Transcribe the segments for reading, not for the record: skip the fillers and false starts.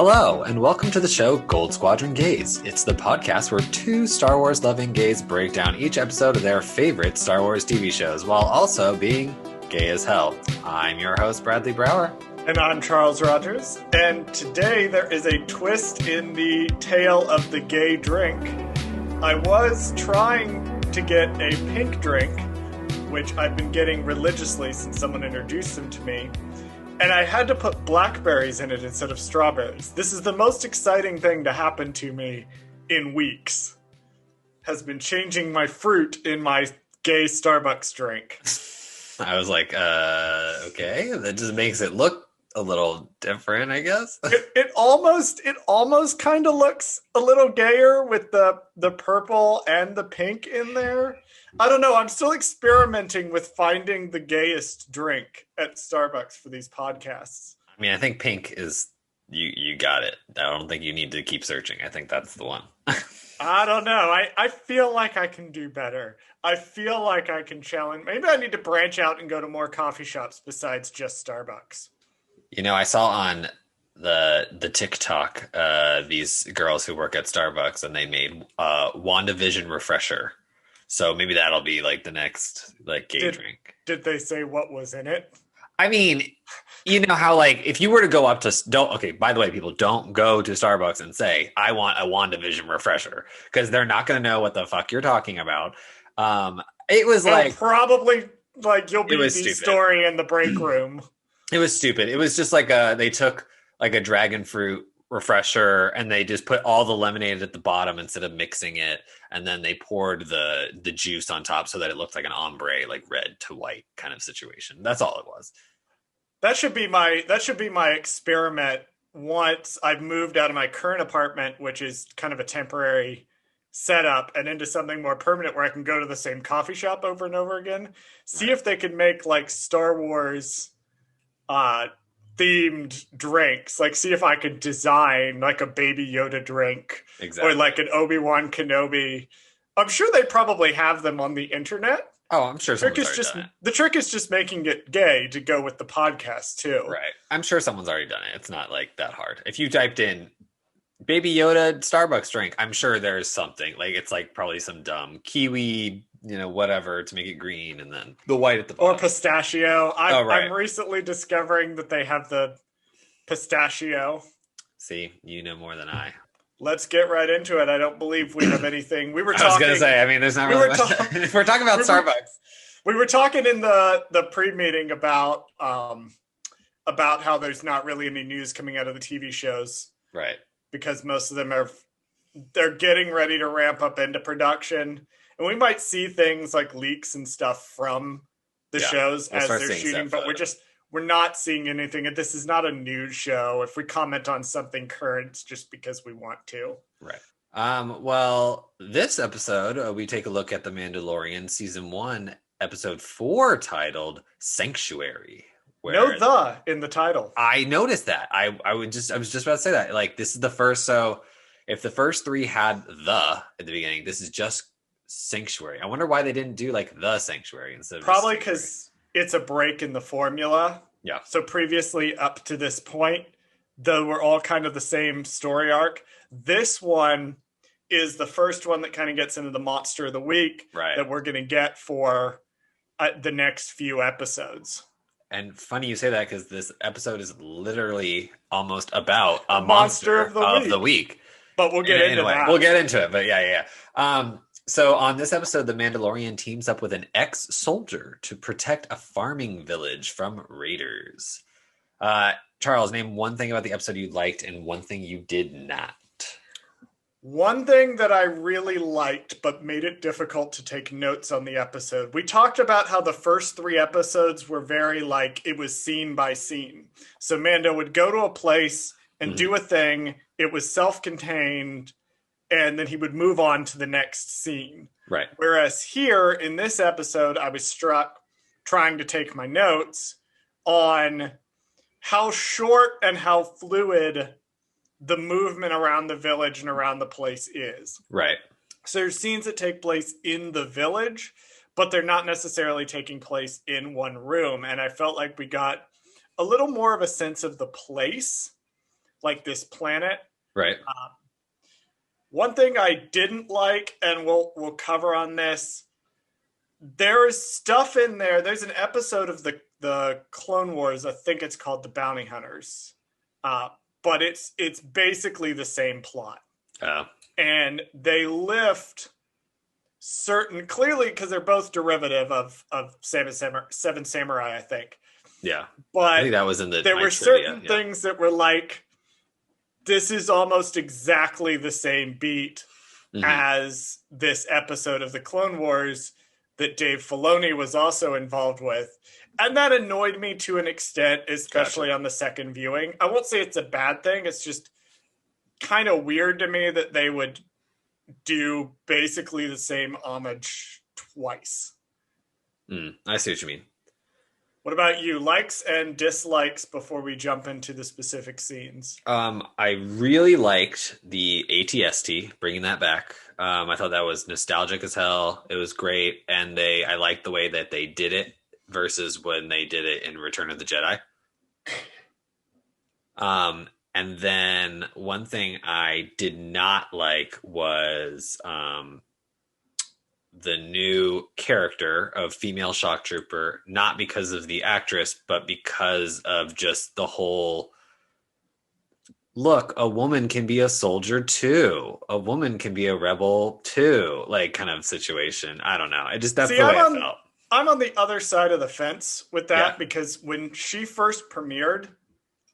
Hello, and welcome to the show Goldsquadrongays. It's the podcast where two Star Wars-loving gays break down each episode of their favorite Star Wars TV shows, while also being gay as hell. I'm your host, Bradley Brower. And I'm Charles Rogers. And today there is a twist in the tale of the gay drink. I was trying to get a pink drink, which I've been getting religiously since someone introduced them to me. And I had to put blackberries in it instead of strawberries. This is the most exciting thing to happen to me in weeks. Has been changing my fruit in my gay Starbucks drink. I was like, okay, that just makes it look a little different, I guess. It almost kind of looks a little gayer with the purple and the pink in there. I don't know. I'm still experimenting with finding the gayest drink at Starbucks for these podcasts. I mean, I think pink is, you got it. I don't think you need to keep searching. I think that's the one. I don't know. I feel like I can do better. I feel like I can challenge. Maybe I need to branch out and go to more coffee shops besides just Starbucks. You know, I saw on the TikTok these girls who work at Starbucks, and they made WandaVision refresher. So maybe that'll be like the next like gay drink. Did they say what was in it? I mean, you know how like if you were to go up to okay, by the way, people, don't go to Starbucks and say, I want a WandaVision refresher, because they're not going to know what the fuck you're talking about. It was like probably like you'll be the story in the break room. It was stupid. It was just like they took like a dragon fruit refresher and they just put all the lemonade at the bottom instead of mixing it, and then they poured the juice on top so that it looked like an ombre, like red to white kind of situation. That's all it was. That should be my experiment once I've moved out of my current apartment, which is kind of a temporary setup, and into something more permanent where I can go to the same coffee shop over and over again. See if they can make like Star Wars themed drinks, like see if I could design like a Baby Yoda drink. Exactly. Or like an Obi-Wan Kenobi. I'm sure they probably have them on the internet. Oh, I'm sure someone's already done it. The trick is just making it gay to go with the podcast too. Right. I'm sure someone's already done it. It's not like that hard. If you typed in Baby Yoda Starbucks drink, I'm sure there's something. Like it's like probably some dumb kiwi, whatever to make it green, and then the white at the bottom. Or pistachio. I'm recently discovering that they have the pistachio. See, you know more than I. Let's get right into it. I don't believe we have anything. I was going to say, I mean, there's not really much. If we're talking about Starbucks. We were talking in the pre-meeting about how there's not really any news coming out of the TV shows. Right. Because most of them they're getting ready to ramp up into production. And we might see things like leaks and stuff from the shows as they're shooting, but we're not seeing anything. And this is not a news show. If we comment on something current, it's just because we want to. Right. Well, this episode, we take a look at The Mandalorian Season 1, Episode 4, titled Sanctuary. No "the" in the title. I noticed that. I was just about to say that. Like, this is the first, so if the first three had "the" at the beginning, this is just Sanctuary. I wonder why they didn't do like The Sanctuary instead of probably because it's a break in the formula. Yeah. So previously up to this point, they were all kind of the same story arc. This one is the first one that kind of gets into the monster of the week that we're going to get for the next few episodes. And funny you say that, because this episode is literally almost about a monster of the week. But we'll get into that. We'll get into it, but yeah. So on this episode, the Mandalorian teams up with an ex-soldier to protect a farming village from raiders. Charles, name one thing about the episode you liked and one thing you did not. One thing that I really liked but made it difficult to take notes on the episode. We talked about how the first 3 episodes were very like it was scene by scene. So Mando would go to a place and do a thing. It was self-contained. And then he would move on to the next scene. Right. Whereas here in this episode, I was struck trying to take my notes on how short and how fluid the movement around the village and around the place is. Right. So there's scenes that take place in the village, but they're not necessarily taking place in one room. And I felt like we got a little more of a sense of the place like this planet. Right. One thing I didn't like, and we'll cover on this, there is stuff in there. There's an episode of the Clone Wars. I think it's called The Bounty Hunters, but it's basically the same plot. Oh. And they lift certain, clearly because they're both derivative of Seven Samurai, I think. Yeah. But I think that was in the there were certain things that were like, this is almost exactly the same beat as this episode of the Clone Wars that Dave Filoni was also involved with. And that annoyed me to an extent, especially on the second viewing. I won't say it's a bad thing. It's just kind of weird to me that they would do basically the same homage twice. I see what you mean. What about you? Likes and dislikes before we jump into the specific scenes? I really liked the ATST, bringing that back. I thought that was nostalgic as hell. It was great. And I liked the way that they did it versus when they did it in Return of the Jedi. And then one thing I did not like was the new character of female shock trooper, not because of the actress, but because of just the whole, look, a woman can be a soldier too. A woman can be a rebel too, like kind of situation. I don't know. That's the way I felt. I'm on the other side of the fence with that because when she first premiered,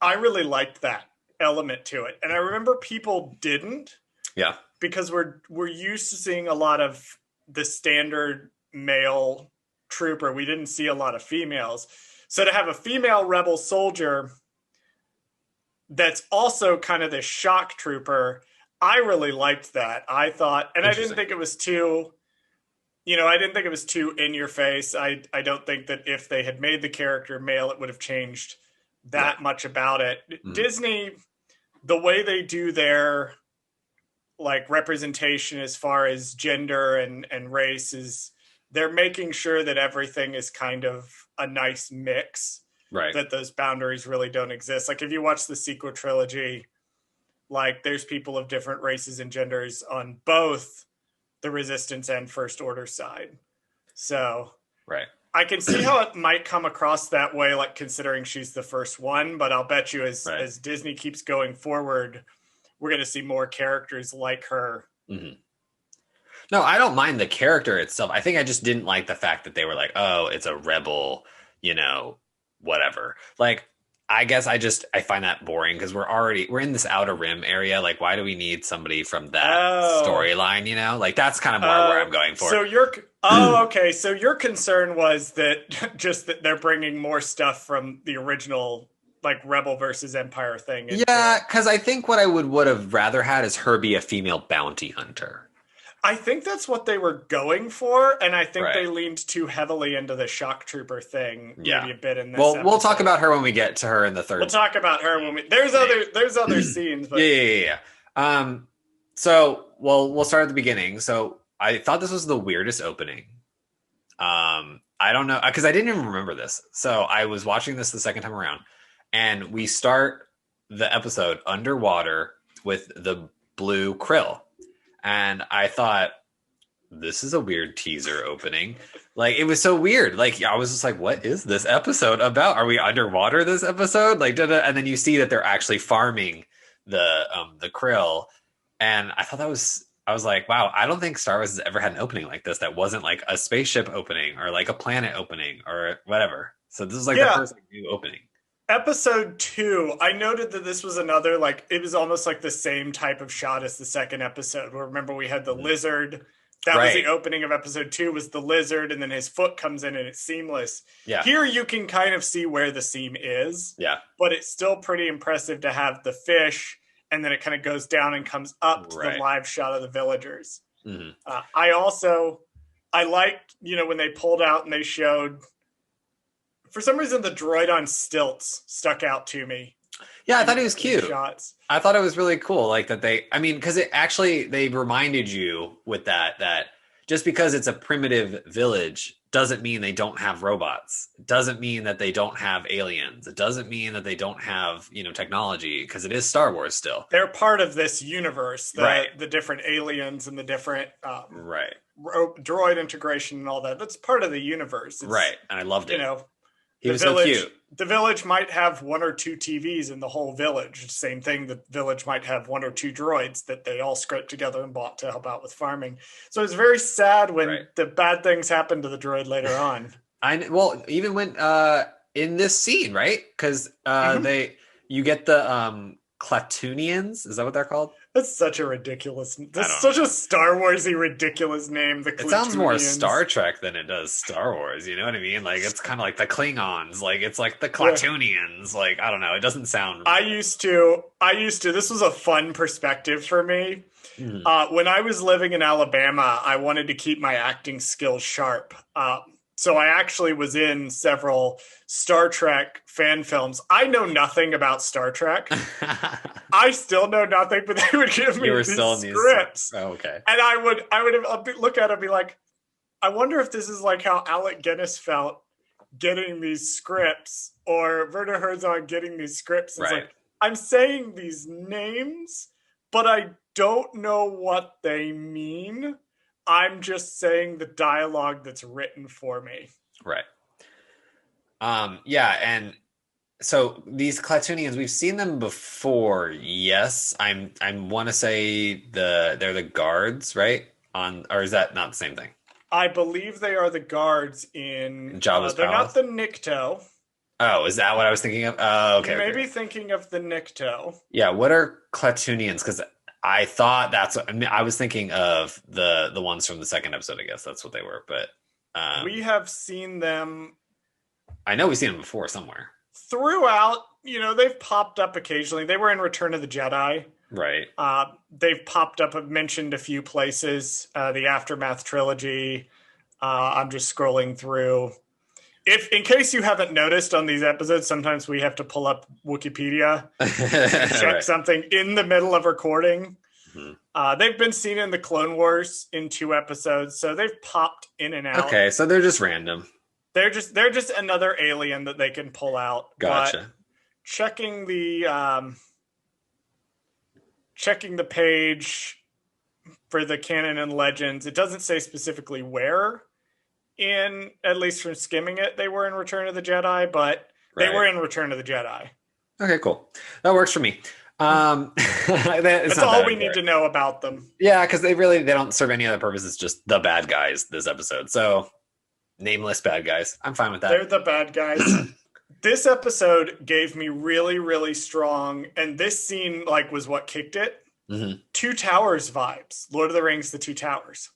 I really liked that element to it. And I remember people didn't. Yeah. Because we're used to seeing a lot of the standard male trooper. We didn't see a lot of females. So to have a female rebel soldier that's also kind of this shock trooper, I really liked that. I thought, and I didn't think it was too, I didn't think it was too in your face. I don't think that if they had made the character male, it would have changed that much about it. Disney, the way they do their like representation as far as gender and race is, they're making sure that everything is kind of a nice mix, right? That those boundaries really don't exist. Like if you watch the sequel trilogy, like there's people of different races and genders on both the Resistance and First Order side. So right. I can see how it might come across that way, like considering she's the first one, but I'll bet you as Disney keeps going forward, we're going to see more characters like her. Mm-hmm. No, I don't mind the character itself. I think I just didn't like the fact that they were like, oh, it's a rebel, whatever. Like, I guess I find that boring because we're in this Outer Rim area. Like, why do we need somebody from that storyline, Like, that's kind of more where I'm going for. So okay. So your concern was that just that they're bringing more stuff from the original, like, Rebel versus Empire thing. Yeah, because I think what I would have rather had is her be a female bounty hunter. I think that's what they were going for, and I think they leaned too heavily into the shock trooper thing. Maybe a bit in this. Well, we'll talk about her when we get to her in the third. We'll talk about her when there's other scenes. But Yeah. So, we'll start at the beginning. So, I thought this was the weirdest opening. I don't know because I didn't even remember this. So, I was watching this the second time around, and we start the episode underwater with the blue krill. And I thought, this is a weird teaser opening. Like, it was so weird. Like, I was just like, what is this episode about? Are we underwater this episode? Like, and then you see that they're actually farming the krill. And I thought I was like, wow, I don't think Star Wars has ever had an opening like this that wasn't like a spaceship opening or like a planet opening or whatever. So this is like the first new opening. Episode 2, I noted that this was another, like, it was almost like the same type of shot as the second episode. Where remember we had the lizard. That was the opening of episode 2 was the lizard, and then his foot comes in and it's seamless. Yeah. Here you can kind of see where the seam is. Yeah. But it's still pretty impressive to have the fish, and then it kind of goes down and comes up to the live shot of the villagers. Mm-hmm. I liked, when they pulled out and they showed. For some reason, the droid on stilts stuck out to me. Yeah, I thought he was cute. Shots. I thought it was really cool. Like that because it actually, they reminded you with that, just because it's a primitive village doesn't mean they don't have robots. It doesn't mean that they don't have aliens. It doesn't mean that they don't have, technology, because it is Star Wars still. They're part of this universe, Right. the different aliens and the different Right. droid integration and all that. That's part of the universe. Right. And I loved it. He The was village, so cute. the village might have 1 or 2 TVs in the whole village. Same thing, the village might have 1 or 2 droids that they all scraped together and bought to help out with farming. So it's very sad when the bad things happen to the droid later on. Even when in this scene, right? Because you get the Clatoonians. Is that what they're called? That's such a Star Warsy ridiculous name. It sounds more Star Trek than it does Star Wars. You know what I mean? Like, it's kind of like the Klingons. Like, it's like the Clatoonians. Yeah. Like, I don't know. It doesn't sound. I used to. This was a fun perspective for me. Mm-hmm. When I was living in Alabama, I wanted to keep my acting skills sharp. So I actually was in several Star Trek fan films. I know nothing about Star Trek. I still know nothing, but they would give me these scripts. Oh, okay. And I would look at it and be like, I wonder if this is like how Alec Guinness felt getting these scripts, or Werner Herzog getting these scripts. It's like, I'm saying these names, but I don't know what they mean. I'm just saying the dialogue that's written for me. Right. Yeah, and so these Clatoonians, we've seen them before. Yes, I want to say they're the guards, right? Or is that not the same thing? I believe they are the guards in Jabba's they're palace? Not the Nikto. Oh, is that what I was thinking of? Oh, okay. You may be thinking of the Nikto. Yeah, what are Clatoonians? Because I thought I was thinking of the ones from the second episode. I guess that's what they were, but we have seen them. I know we've seen them before somewhere throughout. They've popped up occasionally. They were in Return of the Jedi, right? They've popped up. I've mentioned a few places. The Aftermath trilogy. I'm just scrolling through. If, in case you haven't noticed on these episodes, sometimes we have to pull up Wikipedia and check something in the middle of recording. Mm-hmm. They've been seen in the Clone Wars in 2 episodes, so they've popped in and out. Okay, so they're just random. They're just another alien that they can pull out. Gotcha. But checking the page for the canon and legends, it doesn't say specifically where. At least from skimming it, they were in Return of the Jedi, but they were in Return of the Jedi. Okay, cool. That works for me. That's all we need to know about them. Yeah, because they don't serve any other purpose. It's just the bad guys this episode. So, nameless bad guys. I'm fine with that. They're the bad guys. This episode gave me really, really strong, and this scene was what kicked it. Mm-hmm. 2 Towers vibes. Lord of the Rings, The 2 Towers.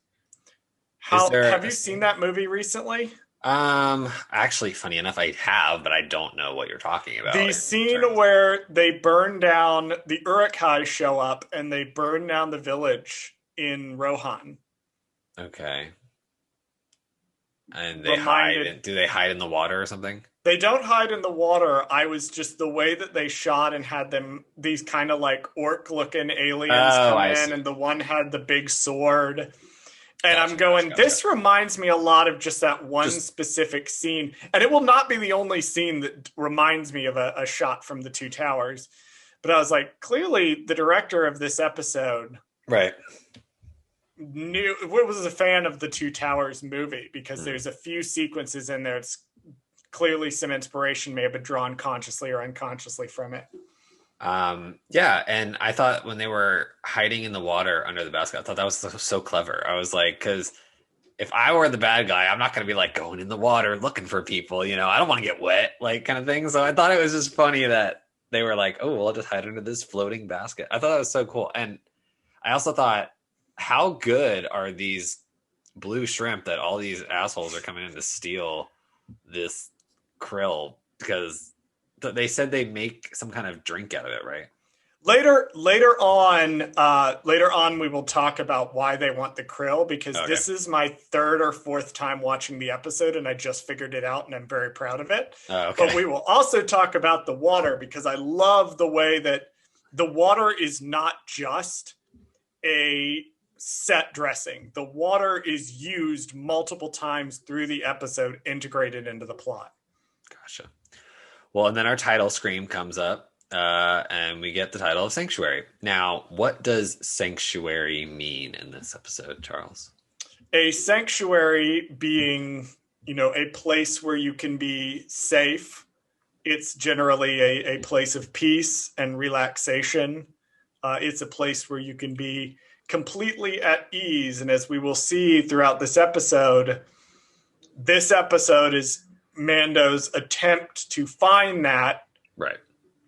Have you seen that movie recently? Actually, funny enough, I have, but I don't know what you're talking about. The scene where they burn down, the Uruk-hai show up and they burn down the village in Rohan. Okay. And they hide. Do they hide in the water or something? They don't hide in the water. I was just the way that they shot and had them, these kind of orc-looking aliens come in, and the one had the big sword. And I'm going, this reminds me a lot of just that one specific scene. And it will not be the only scene that reminds me of a shot from the 2 Towers. But I was like, clearly the director of this episode was a fan of the 2 Towers movie, because there's a few sequences in there. It's clearly some inspiration may have been drawn consciously or unconsciously from it. Yeah, and I thought when they were hiding in the water under the basket, I thought that was so clever. I was like, because if I were the bad guy, I'm not going to be going in the water looking for people, I don't want to get wet, kind of thing. So I thought it was just funny that they were like, oh, we'll just hide under this floating basket. I thought that was so cool. And I also thought, how good are these blue shrimp that all these assholes are coming in to steal this krill? Because they said they make some kind of drink out of it, right? Later on, we will talk about why they want the krill, because this is my 3rd or 4th time watching the episode, and I just figured it out, and I'm very proud of it. But we will also talk about the water, because I love the way that the water is not just a set dressing. The water is used multiple times through the episode, integrated into the plot. Gotcha. Well, and then our title screen comes up, and we get the title of Sanctuary. Now, what does sanctuary mean in this episode, Charles? A sanctuary being, a place where you can be safe. It's generally a place of peace and relaxation. It's a place where you can be completely at ease. And as we will see throughout this episode is Mando's attempt to find that. Right.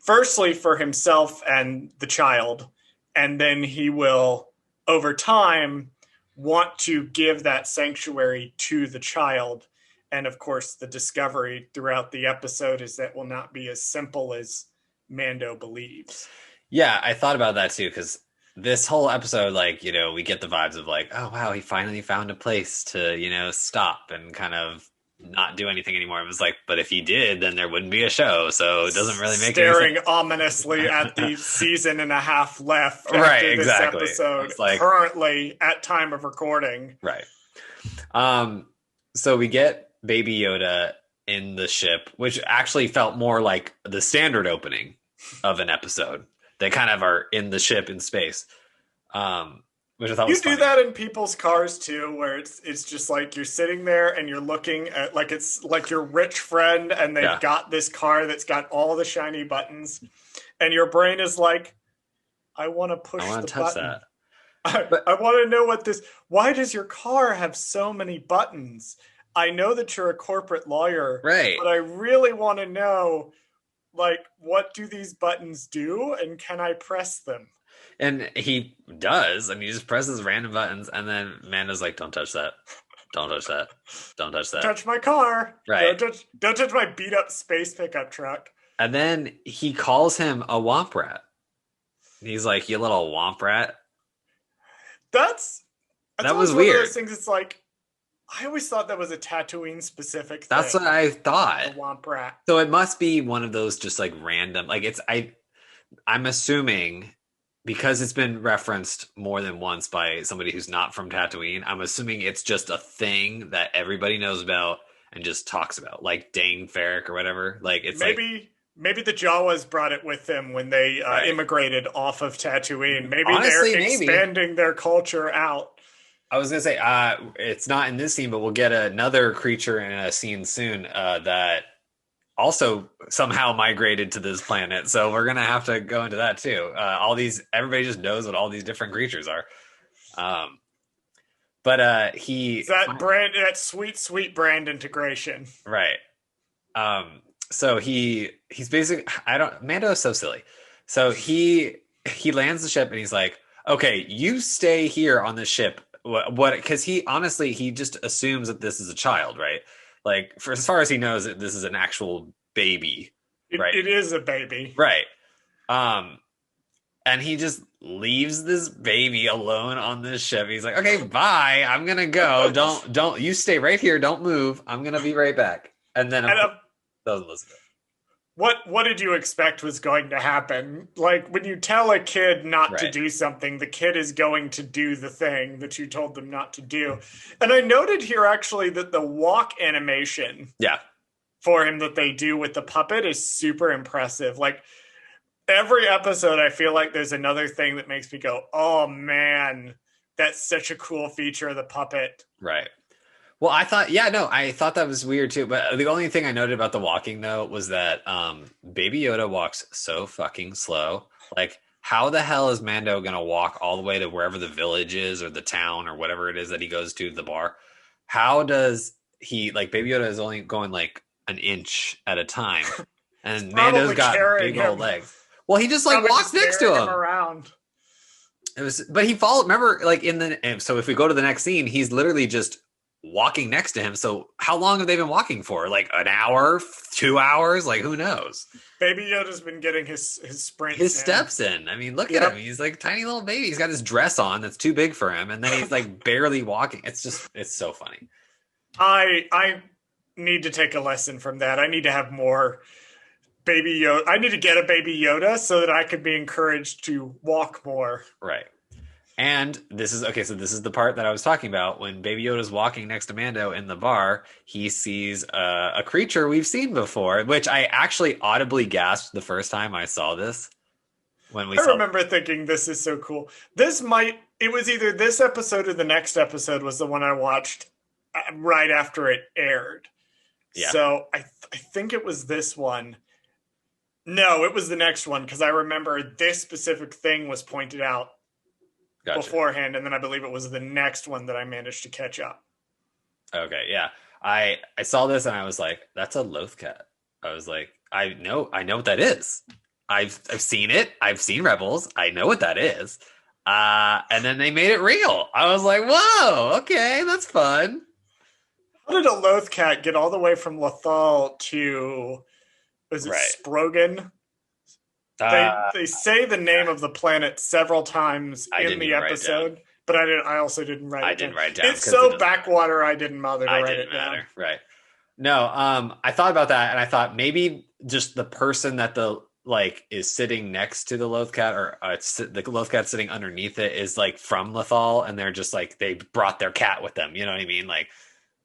Firstly for himself and the child. And then he will, over time, want to give that sanctuary to the child. And of course, the discovery throughout the episode is that will not be as simple as Mando believes. Yeah, I thought about that too, because this whole episode, we get the vibes of oh, wow, he finally found a place to, stop and kind of not do anything anymore. It was but if he did, then there wouldn't be a show. So it doesn't really make any sense. Staring ominously at the season and a half left after right, this exactly. episode, currently at time of recording. Right. So we get Baby Yoda in the ship, which actually felt more like the standard opening of an episode. They kind of are in the ship in space, which I thought was funny. You do that in people's cars too, where it's just you're sitting there and you're looking at it's like your rich friend and they've got this car that's got all the shiny buttons, and your brain is like, I want to push the touch button. That. I want to know what this. Why does your car have so many buttons? I know that you're a corporate lawyer, right? But I really want to know. What do these buttons do, and can I press them? And he does, and he just presses random buttons, and then Mando's like, don't touch that. Don't touch that. Don't touch that. Touch my car. Right. Don't touch my beat-up space pickup truck. And then he calls him a womp rat. He's like, you little womp rat. That was weird. One of those things, it's I always thought that was a Tatooine specific thing. That's what I thought. A womp rat. So it must be one of those just random, I'm assuming, because it's been referenced more than once by somebody who's not from Tatooine, I'm assuming it's just a thing that everybody knows about and just talks about, like Dane Farrick or whatever. Maybe the Jawas brought it with them when they immigrated off of Tatooine. Maybe Honestly, they're expanding their culture out. I was going to say, it's not in this scene, but we'll get another creature in a scene soon that also somehow migrated to this planet. So we're going to have to go into that too. Everybody just knows what all these different creatures are. But he... That sweet brand integration. Right. So he's basically... Mando is so silly. So he lands the ship and he's like, okay, you stay here on the ship. What? Because he just assumes that this is a child, right? For as far as he knows, this is an actual baby, right? It is a baby, right? And he just leaves this baby alone on this ship. He's like, okay, bye. I'm gonna go. Don't you stay right here. Don't move. I'm gonna be right back. And then doesn't listen to it. What did you expect was going to happen? When you tell a kid not to do something, the kid is going to do the thing that you told them not to do. And I noted here actually that the walk animation for him that they do with the puppet is super impressive. Every episode, I feel like there's another thing that makes me go, oh man, that's such a cool feature of the puppet. Right. Well, I thought that was weird too. But the only thing I noted about the walking though was that Baby Yoda walks so fucking slow. How the hell is Mando gonna walk all the way to wherever the village is or the town or whatever it is that he goes to, the bar? How does he Baby Yoda is only going an inch at a time, and Mando's got big old legs. Well, he just walks next to him around. But he followed. Remember, so if we go to the next scene, he's literally just walking next to him. So how long have they been walking for? An hour, 2 hours? Who knows? Baby Yoda's been getting his sprints his steps in. I mean, look at him. He's tiny little baby. He's got his dress on that's too big for him, and then he's barely walking. It's so funny. I need to take a lesson from that. I need to have more Baby Yoda. I need to get a Baby Yoda so that I could be encouraged to walk more. Right. And this is okay. So this is the part that I was talking about when Baby Yoda's walking next to Mando in the bar. He sees a creature we've seen before, which I actually audibly gasped the first time I saw this. When we I saw, remember thinking this is so cool. It was either this episode or the next episode was the one I watched right after it aired. Yeah. So I think it was this one. No, it was the next one because I remember this specific thing was pointed out beforehand, and then I believe it was the next one that I managed to catch up. Okay, yeah. I saw this and I was like, that's a Lothcat. I was like, I know what that is. I've seen it. I've seen Rebels. I know what that is. And then they made it real. I was like, whoa, okay, that's fun. How did a Lothcat get all the way from Lothal to Sprogan? They say the name of the planet several times in the episode, but I also didn't write it down. I didn't write it down. It's so backwater, I didn't bother to write it down. Right. No, I thought about that, and I thought maybe just the person that is sitting next to the Lothcat, or the Lothcat sitting underneath it, is like from Lothal, and they're just like they brought their cat with them. You know what I mean? Like,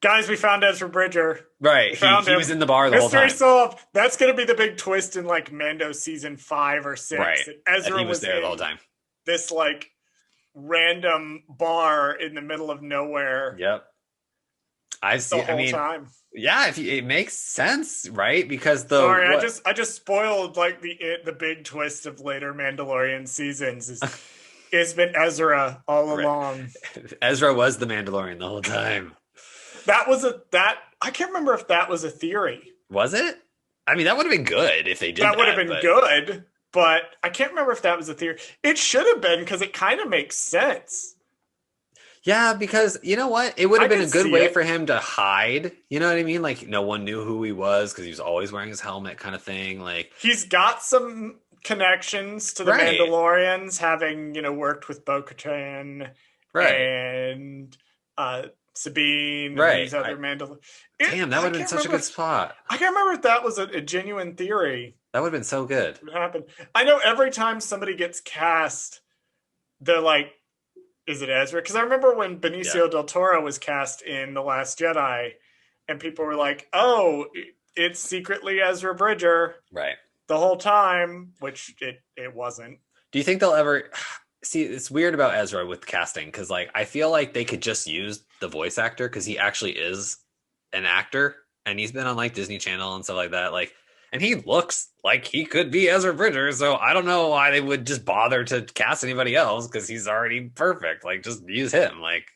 guys, we found Ezra Bridger. Right, he was in the bar the whole time. Mystery solved. That's going to be the big twist in like Mando season 5 or 6. Right, Ezra he was there the whole time. This like random bar in the middle of nowhere. Yep, I see. The whole time. Yeah, it makes sense, right? Because I just spoiled like the big twist of later Mandalorian seasons. It's been Ezra all along. Ezra was the Mandalorian the whole time. I can't remember if that was a theory. Was it? I mean, that would have been good if they did. That would have been good, but I can't remember if that was a theory. It should have been because it kind of makes sense. Yeah, because you know what? It would have been a good way for him to hide. You know what I mean? Like no one knew who he was because he was always wearing his helmet, kind of thing. Like he's got some connections to the Mandalorians, having worked with Bo-Katan and Sabine and these other Mandalorians. Damn, that would have been such a good spot. I can't remember if that was a genuine theory. That would have been so good. What happened? I know every time somebody gets cast, they're like, is it Ezra? Because I remember when Benicio del Toro was cast in The Last Jedi, and people were like, oh, it's secretly Ezra Bridger. Right. The whole time, which it wasn't. Do you think they'll ever... See, it's weird about Ezra with casting, because like I feel like they could just use the voice actor, because he actually is an actor, and he's been on like Disney Channel and stuff like that. Like, and he looks like he could be Ezra Bridger, so I don't know why they would just bother to cast anybody else because he's already perfect. Like, just use him. Like,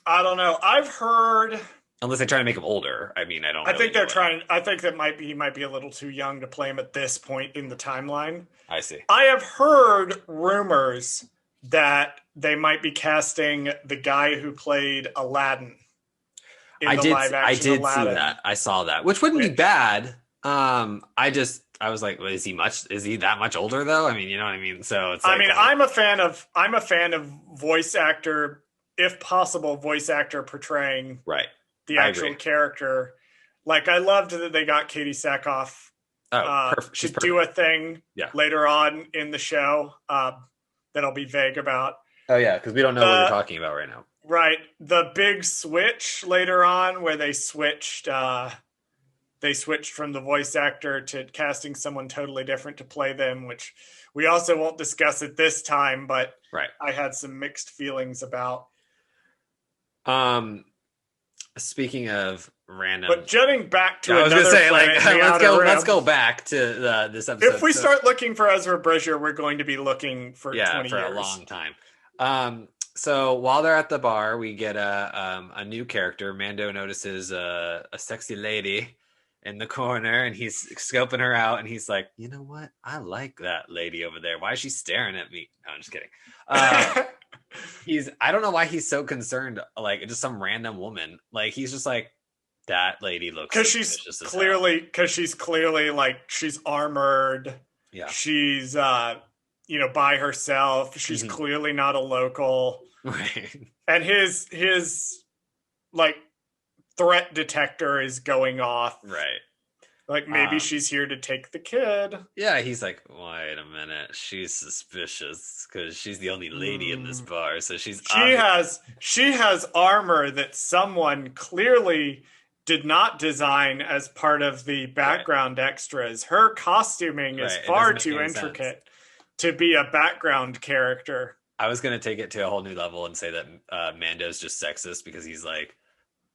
I don't know. I've heard, unless they try to make him older. I mean, I don't. I think they're trying. I think that he might be a little too young to play him at this point in the timeline. I see. I have heard rumors that they might be casting the guy who played Aladdin. I did see that. I saw that, which wouldn't be bad. I was like, well, is he that much older though? I mean, you know what I mean? So it's like, I mean, I'm a fan of voice actor, if possible, voice actor portraying the actual character. Like, I loved that they got Katie Sackhoff to do a thing later on in the show that I'll be vague about. Oh yeah, because we don't know what you're talking about right now. Right. The big switch later on where they switched from the voice actor to casting someone totally different to play them, which we also won't discuss at this time, but I had some mixed feelings about. Speaking of random, but jetting back to let's go back to this episode. If we start looking for Ezra Bridger, we're going to be looking for 20 for years. A long time. So while they're at the bar, we get a new character. Mando notices a sexy lady in the corner, and he's scoping her out, and he's like, you know what? I like that lady over there. Why is she staring at me? No, I'm just kidding. I don't know why he's so concerned, like just some random woman. Like, he's just like, that lady looks because she's clearly like, she's armored. Yeah. She's by herself. She's clearly not a local. Right. And his like threat detector is going off. Right. Like maybe she's here to take the kid. Yeah, he's like, wait a minute, she's suspicious because she's the only lady in this bar, so she's she has armor that someone clearly did not design as part of the background extras. Her costuming is far too intricate to be a background character. I was gonna take it to a whole new level and say that Mando's just sexist because he's like,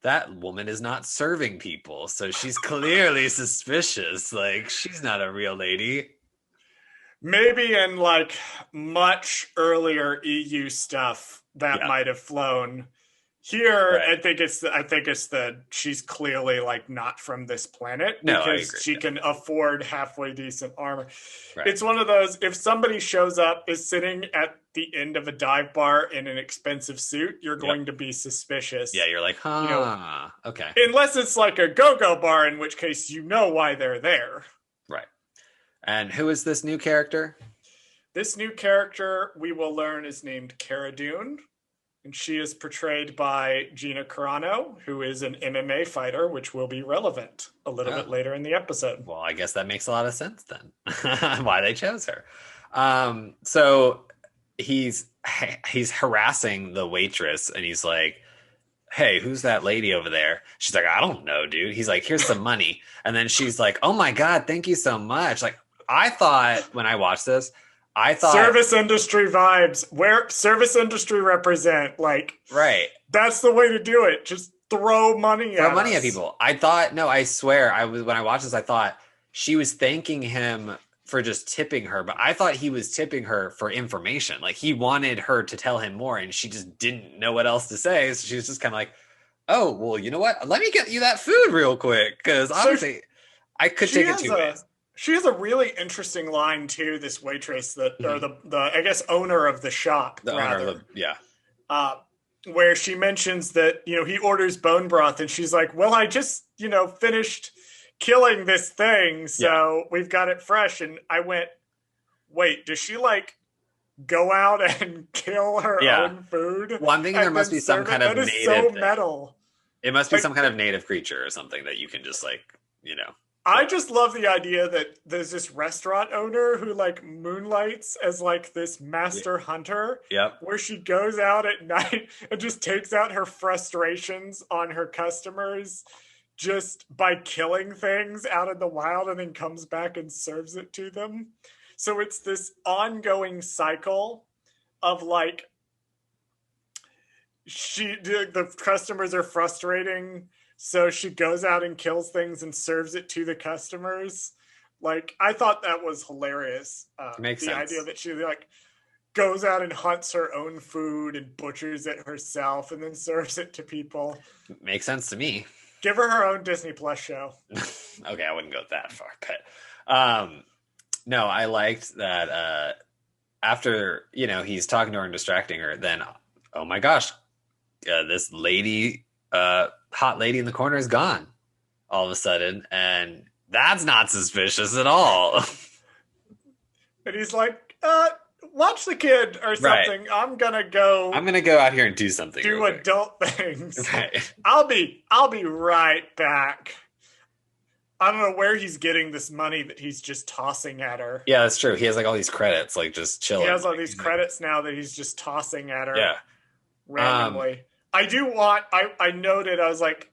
that woman is not serving people, so she's clearly suspicious. Like, she's not a real lady. Maybe in like much earlier EU stuff that might have flown. Here, I think it's the she's clearly like not from this planet because she can afford halfway decent armor. Right. It's one of those, if somebody shows up, is sitting at the end of a dive bar in an expensive suit, you're going to be suspicious. Yeah, you're like, huh, okay. Unless it's like a go-go bar, in which case you know why they're there. Right. And who is this new character? This new character, we will learn, is named Cara Dune. And she is portrayed by Gina Carano, who is an MMA fighter, which will be relevant a little bit later in the episode. Well, I guess that makes a lot of sense then, why they chose her. So he's harassing the waitress, and he's like, hey, who's that lady over there? She's like, I don't know, dude. He's like, here's some money. And then she's like, oh my God, thank you so much. Like, I thought when I watched this, service industry vibes, where service industry represent, like, right, that's the way to do it. Just throw money at people. I swear, when I watched this, I thought she was thanking him for just tipping her, but I thought he was tipping her for information. Like, he wanted her to tell him more, and she just didn't know what else to say, so she was just kind of like, oh, well, you know what, let me get you that food real quick, because honestly, I could take it 2 ways. She has a really interesting line too, this waitress that, or the I guess owner of the shop, where she mentions that, he orders bone broth, and she's like, well, I just, finished killing this thing, so we've got it fresh. And I went, wait, does she like go out and kill her own food? Well, I'm thinking there must be some kind of native thing. Metal. It must be some kind of native creature or something that you can just like, I just love the idea that there's this restaurant owner who like moonlights as like this master hunter. Yep. Where she goes out at night and just takes out her frustrations on her customers just by killing things out in the wild, and then comes back and serves it to them. So it's this ongoing cycle of like, the customers are frustrating, so she goes out and kills things and serves it to the customers. Like, I thought that was hilarious. Makes sense. The idea that she like goes out and hunts her own food and butchers it herself and then serves it to people. Makes sense to me. Give her own Disney Plus show. Okay, I wouldn't go that far, but no, I liked that after, he's talking to her and distracting her, then, oh my gosh, this lady, hot lady in the corner is gone all of a sudden, and that's not suspicious at all. And he's like, watch the kid or something. Right. I'm gonna go out here and do something. Do adult things. Right. I'll be right back. I don't know where he's getting this money that he's just tossing at her. Yeah, that's true. He has like all these credits, like just chilling. He has all these credits now that he's just tossing at her. Yeah. Randomly. I noted, I was like,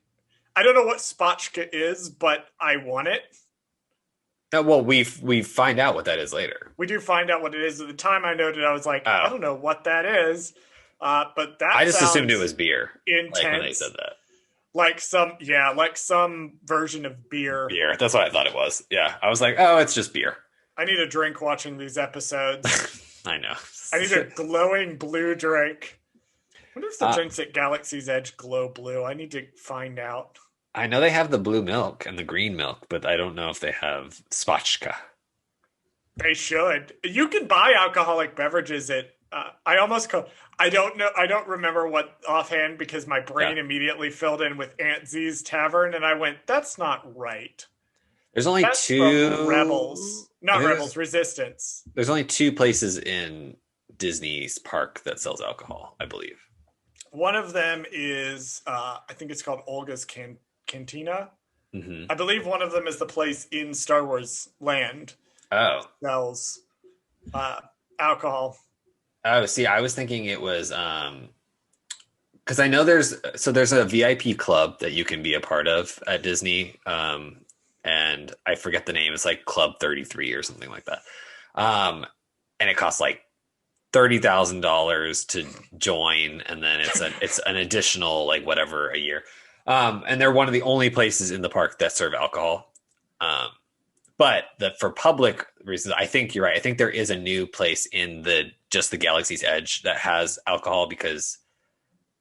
I don't know what spotchka is, but I want it. Well, we find out what that is later. We do find out what it is. At the time I noted, I was like, I don't know what that is. But that I just assumed it was beer. Intense. Like when they said that. Like some version of beer. Beer. That's what I thought it was. Yeah. I was like, oh, it's just beer. I need a drink watching these episodes. I know. I need a glowing blue drink. I wonder if the drinks at Galaxy's Edge glow blue. I need to find out. I know they have the blue milk and the green milk, but I don't know if they have spotchka. They should. You can buy alcoholic beverages at I don't remember what offhand, because my brain immediately filled in with Aunt Z's Tavern, and I went, that's not right. There's only that's two Rebels. Not Rebels, Resistance. There's only 2 places in Disney's park that sells alcohol, I believe. One of them is I think it's called Olga's Cantina. Hmm. I believe one of them is the place in Star Wars land Oh, sells uh, alcohol. oh, see, I was thinking it was because I know there's a VIP club that you can be a part of at Disney, and I forget the name. It's like Club 33 or something like that, and it costs like $30,000 to join, and then it's an additional like whatever a year. And they're one of the only places in the park that serve alcohol. Um, but for public reasons, I think you're right. I think there is a new place in the Galaxy's Edge that has alcohol because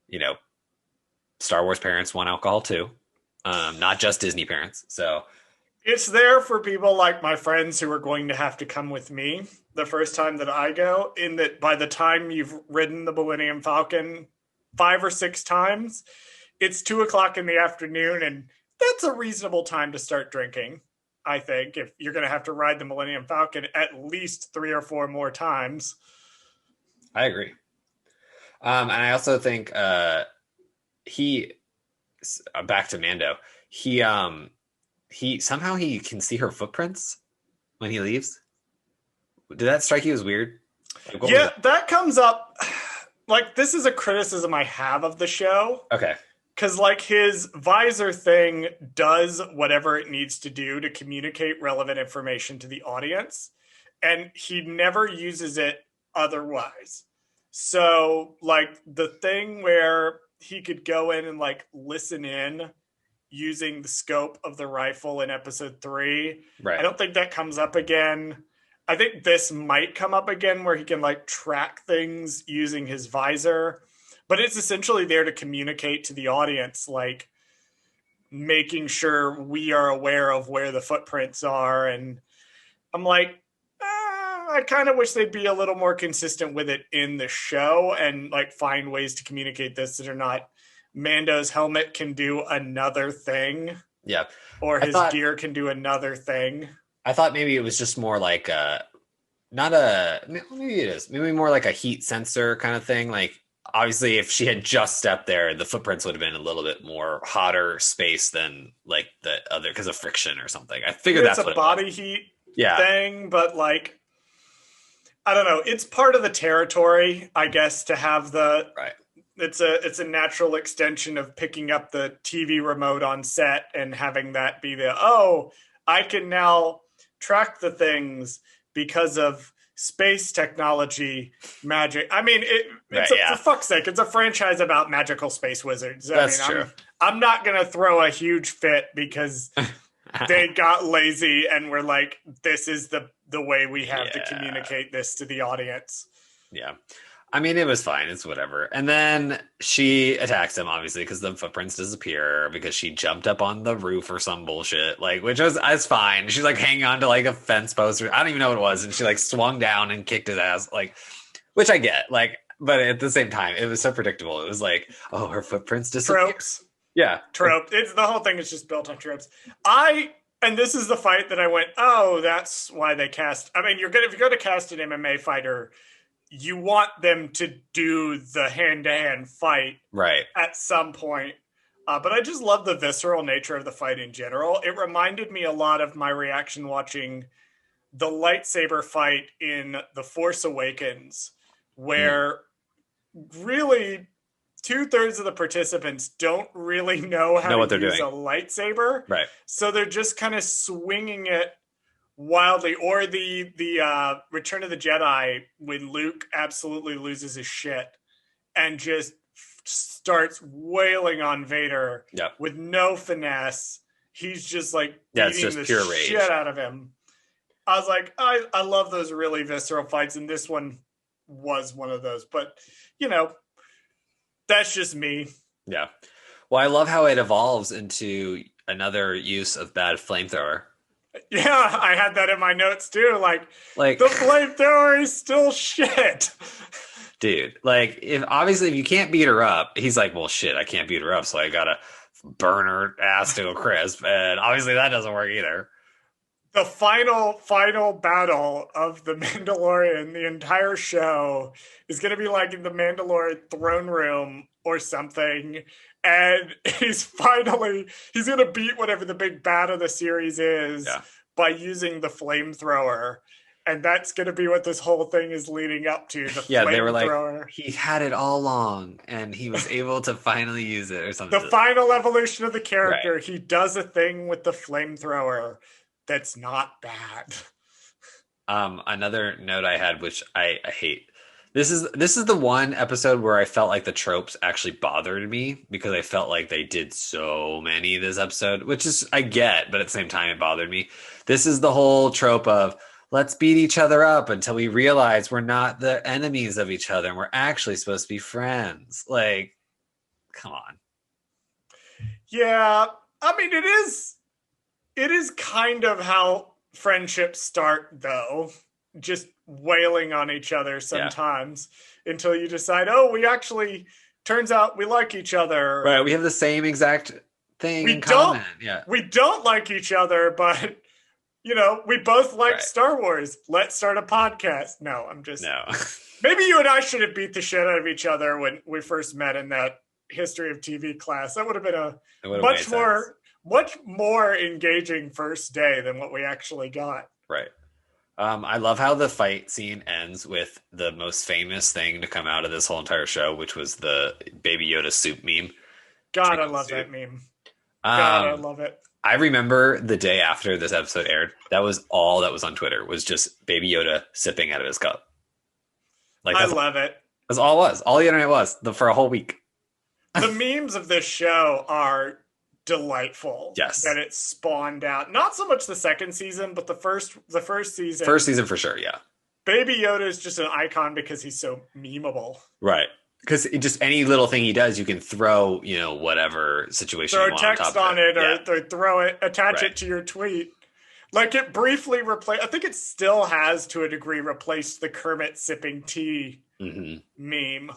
you know Star Wars parents want alcohol too, not just Disney parents. So It's there for people like my friends who are going to have to come with me the first time that I go, in that by the time you've ridden the Millennium Falcon 5 or 6 times, it's 2 o'clock in the afternoon, and that's a reasonable time to start drinking. I think if you're going to have to ride the Millennium Falcon at least 3 or 4 more times. I agree. And I also think he back to Mando. He somehow he can see her footprints when he leaves. Did that strike you as weird? Like, what was Yeah, that comes up. Like, this is a criticism I have of the show. that? Okay. Because, like, his visor thing does whatever it needs to do to communicate relevant information to the audience, and he never uses it otherwise. So, like, the thing where he could go in and, like, listen in using the scope of the rifle in episode 3, I Right. don't think that comes up again. I think this might come up again where he can, like, track things using his visor, but it's essentially there to communicate to the audience, like making sure we are aware of where the footprints are. And I'm like, I kind of wish they'd be a little more consistent with it in the show and like find ways to communicate this that are not Mando's helmet can do another thing Yeah. or I his thought gear can do another thing. I thought maybe it was just more like not a maybe it is maybe more like a heat sensor kind of thing. Like obviously, if she had just stepped there, the footprints would have been a little bit more hotter space than like the other because of friction or something. I figured It's that's a what it was. body heat Yeah. thing, but like, I don't know. It's part of the territory, I guess, to have the. Right. It's a natural extension of picking up the TV remote on set and having that be the, oh, I can now track the things because of space technology magic. I mean, Right. Yeah. for fuck's sake, it's a franchise about magical space wizards. That's I mean, true. I'm not gonna throw a huge fit because they got lazy and were like, this is the way we have to Yeah. communicate this to the audience. Yeah. I mean, it was fine. It's whatever. And then she attacks him, obviously, because the footprints disappear because she jumped up on the roof or some bullshit, like, which is fine. She's like hanging on to like a fence post. I don't even know what it was. And she like swung down and kicked his ass, like, which I get, like, but at the same time, it was so predictable. It was like, oh, her footprints disappear. Tropes. Yeah. Trope. It's the whole thing is just built on tropes. And this is the fight that I went, oh, that's why they cast. I mean, if you're going to cast an MMA fighter, you want them to do the hand-to-hand fight Right. at some point. But I just love the visceral nature of the fight in general. It reminded me a lot of my reaction watching the lightsaber fight in The Force Awakens, where really 2/3 of the participants don't really know how Know what to they're use doing. a lightsaber. Right. So they're just kind of swinging it wildly. Or the Return of the Jedi, when Luke absolutely loses his shit and just starts wailing on Vader Yeah. with no finesse. He's just like Yeah, it's beating just the pure rage. shit out of him. I was like, I love those really visceral fights, and this one was one of those. But, that's just me. Yeah. Well, I love how it evolves into another use of bad flamethrower. Yeah, I had that in my notes too. Like, Like the flamethrower is still shit. dude, like if you can't beat her up, he's like, well, shit, I can't beat her up, so I gotta burn her ass to a crisp, and obviously that doesn't work either. The final battle of the Mandalorian, the entire show, is going to be like in the Mandalorian throne room or something, And he's going to beat whatever the big bad of the series is by using the flamethrower. And that's going to be what this whole thing is leading up to. The they were like, he had it all along and he was able to finally use it or something. The final evolution of the character. Right. He does a thing with the flamethrower that's not bad. Another note I had, which I hate. This is the one episode where I felt like the tropes actually bothered me because I felt like they did so many this episode, which is I get, but at the same time it bothered me. This is the whole trope of let's beat each other up until we realize we're not the enemies of each other and we're actually supposed to be friends. Like, come on. Yeah, I mean it is kind of how friendships start though. Just wailing on each other sometimes until you decide, turns out we like each other. Right, we have the same exact thing in common. Yeah. We don't like each other, but we both like Star Wars. Let's start a podcast. No. Maybe you and I should have beat the shit out of each other when we first met in that history of TV class. That would have been a much more engaging first day than what we actually got. Right. I love how the fight scene ends with the most famous thing to come out of this whole entire show, which was the Baby Yoda soup meme. God, I love that meme. God, I love it. I remember the day after this episode aired, that was all that was on Twitter, was just Baby Yoda sipping out of his cup. I love it. That's all it was. All the internet was for a whole week. The memes of this show are delightful. Yes. That it spawned out. Not so much the second season, but the first season. First season for sure, yeah. Baby Yoda is just an icon because he's so memeable. Right. Because just any little thing he does, you can throw, whatever situation throw you want text on it or throw it, attach it to your tweet. Like it briefly replaced, I think it still has to a degree replaced the Kermit sipping tea meme.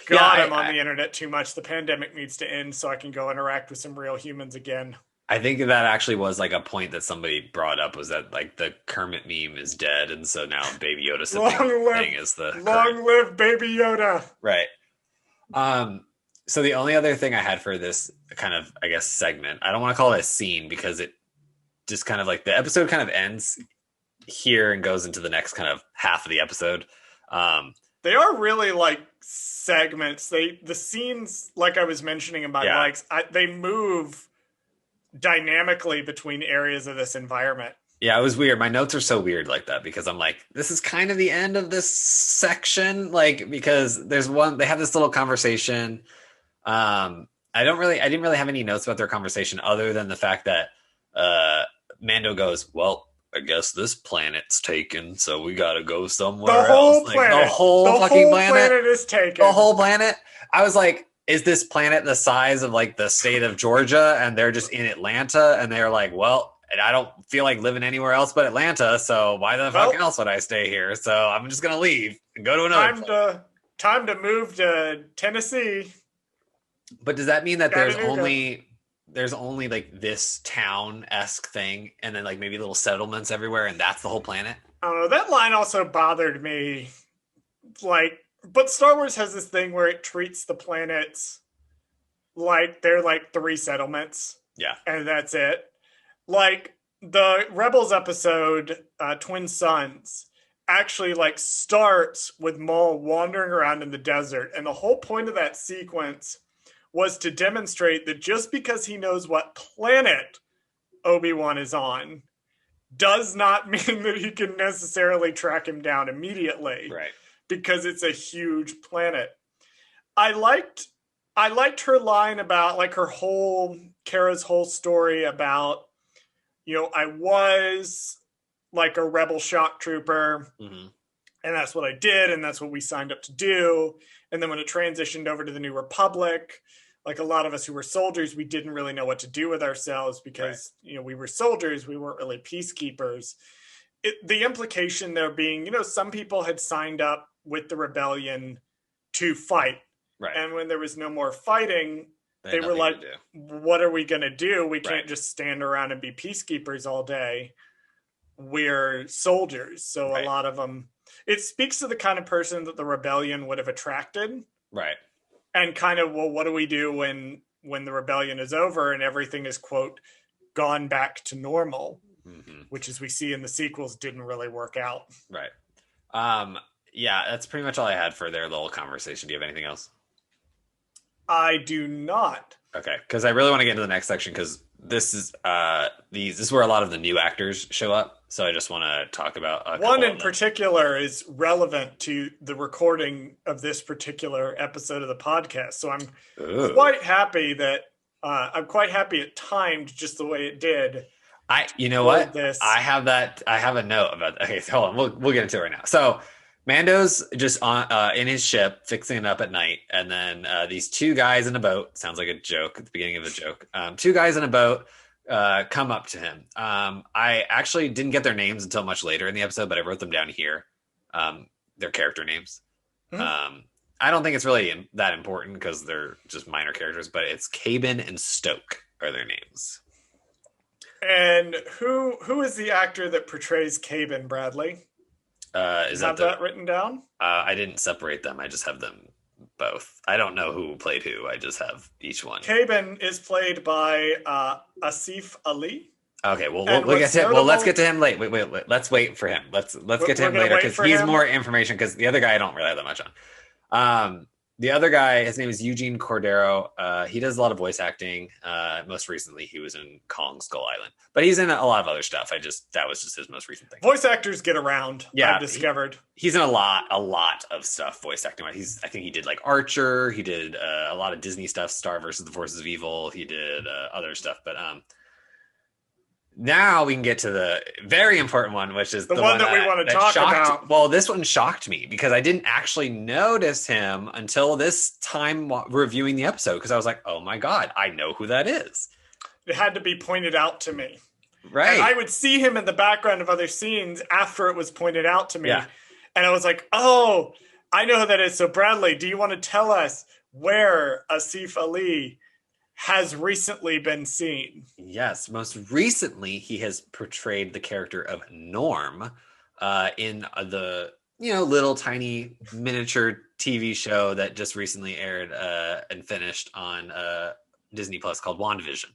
God, I'm on the internet too much. The pandemic needs to end so I can go interact with some real humans again. I think that actually was like a point that somebody brought up, was that like the Kermit meme is dead, and so now Baby Yoda thing is the live Baby Yoda. Right. So the only other thing I had for this kind of, I guess, segment, I don't want to call it a scene because it just kind of like the episode kind of ends here and goes into the next kind of half of the episode. They are really like segments. The scenes, like I was mentioning in my likes, they move dynamically between areas of this environment. Yeah, it was weird. My notes are so weird like that because I'm like, this is kind of the end of this section, like because they have this little conversation. I didn't really have any notes about their conversation other than the fact that Mando goes, well, I guess this planet's taken, so we gotta go somewhere else. Planet. The whole fucking planet is taken. The whole planet. I was like, is this planet the size of like the state of Georgia? And they're just in Atlanta, and they're like, well, and I don't feel like living anywhere else but Atlanta, so why the fuck else would I stay here? So I'm just gonna leave and go to another place. Time to move to Tennessee. But does that mean that there's only like this town-esque thing and then like maybe little settlements everywhere and that's the whole planet? I don't know. That line also bothered me. But Star Wars has this thing where it treats the planets like they're like 3 settlements. Yeah. And that's it. Like the Rebels episode, Twin Suns, actually like starts with Maul wandering around in the desert. And the whole point of that sequence was to demonstrate that just because he knows what planet Obi-Wan is on does not mean that he can necessarily track him down immediately. Right. Because it's a huge planet. I liked her line about like Cara's whole story about, I was like a rebel shock trooper and that's what I did. And that's what we signed up to do. And then when it transitioned over to the New Republic, like a lot of us who were soldiers, we didn't really know what to do with ourselves because, we were soldiers. We weren't really peacekeepers. The implication there being, some people had signed up with the rebellion to fight. Right. And when there was no more fighting, they were like, what are we going to do? We can't just stand around and be peacekeepers all day. We're soldiers. So a lot of them, it speaks to the kind of person that the rebellion would have attracted. Right. And kind of, well, what do we do when the rebellion is over and everything is, quote, gone back to normal, which, as we see in the sequels, didn't really work out. Right. Yeah, that's pretty much all I had for their little conversation. Do you have anything else? I do not. Okay, because I really want to get into the next section because this is this is where a lot of the new actors show up. So I just want to talk about one in particular is relevant to the recording of this particular episode of the podcast. So I'm quite happy that I'm quite happy it timed just the way it did. You know what? I have a note about. Okay, so hold on. We'll get into it right now. So Mando's just on in his ship fixing it up at night, and then these two guys in a boat, sounds like a joke at the beginning of the joke, two guys in a boat come up to him. I actually didn't get their names until much later in the episode, but I wrote them down here, their character names. I don't think it's really that important because they're just minor characters, but it's Cabin and Stoke are their names. And who is the actor that portrays Cabin, Bradley? Is have that written down? I didn't separate them. I just have them both. I don't know who played who. I just have each one. Cabin is played by Asif Ali. Okay, well, we'll get to him. Well, let's get to him late. Wait. Let's wait for him. Let's get to him later because he's more information. Because the other guy I don't really have that much on. The other guy, his name is Eugene Cordero. He does a lot of voice acting. Most recently, he was in Kong Skull Island, but he's in a lot of other stuff. That was just his most recent thing. Voice actors get around. Yeah, I've discovered he's in a lot of stuff. Voice acting. I think he did like Archer. He did a lot of Disney stuff. Star versus the Forces of Evil. He did other stuff, but now we can get to the very important one, which is the one that we want to talk about. Well, this one shocked me because I didn't actually notice him until this time reviewing the episode because I was like, oh my God, I know who that is. It had to be pointed out to me. Right. And I would see him in the background of other scenes after it was pointed out to me. Yeah. And I was like, oh, I know who that is. So Bradley, do you want to tell us where Asif Ali has recently been seen? Yes, most recently he has portrayed the character of Norm in the little tiny miniature TV show that just recently aired and finished on Disney Plus called WandaVision.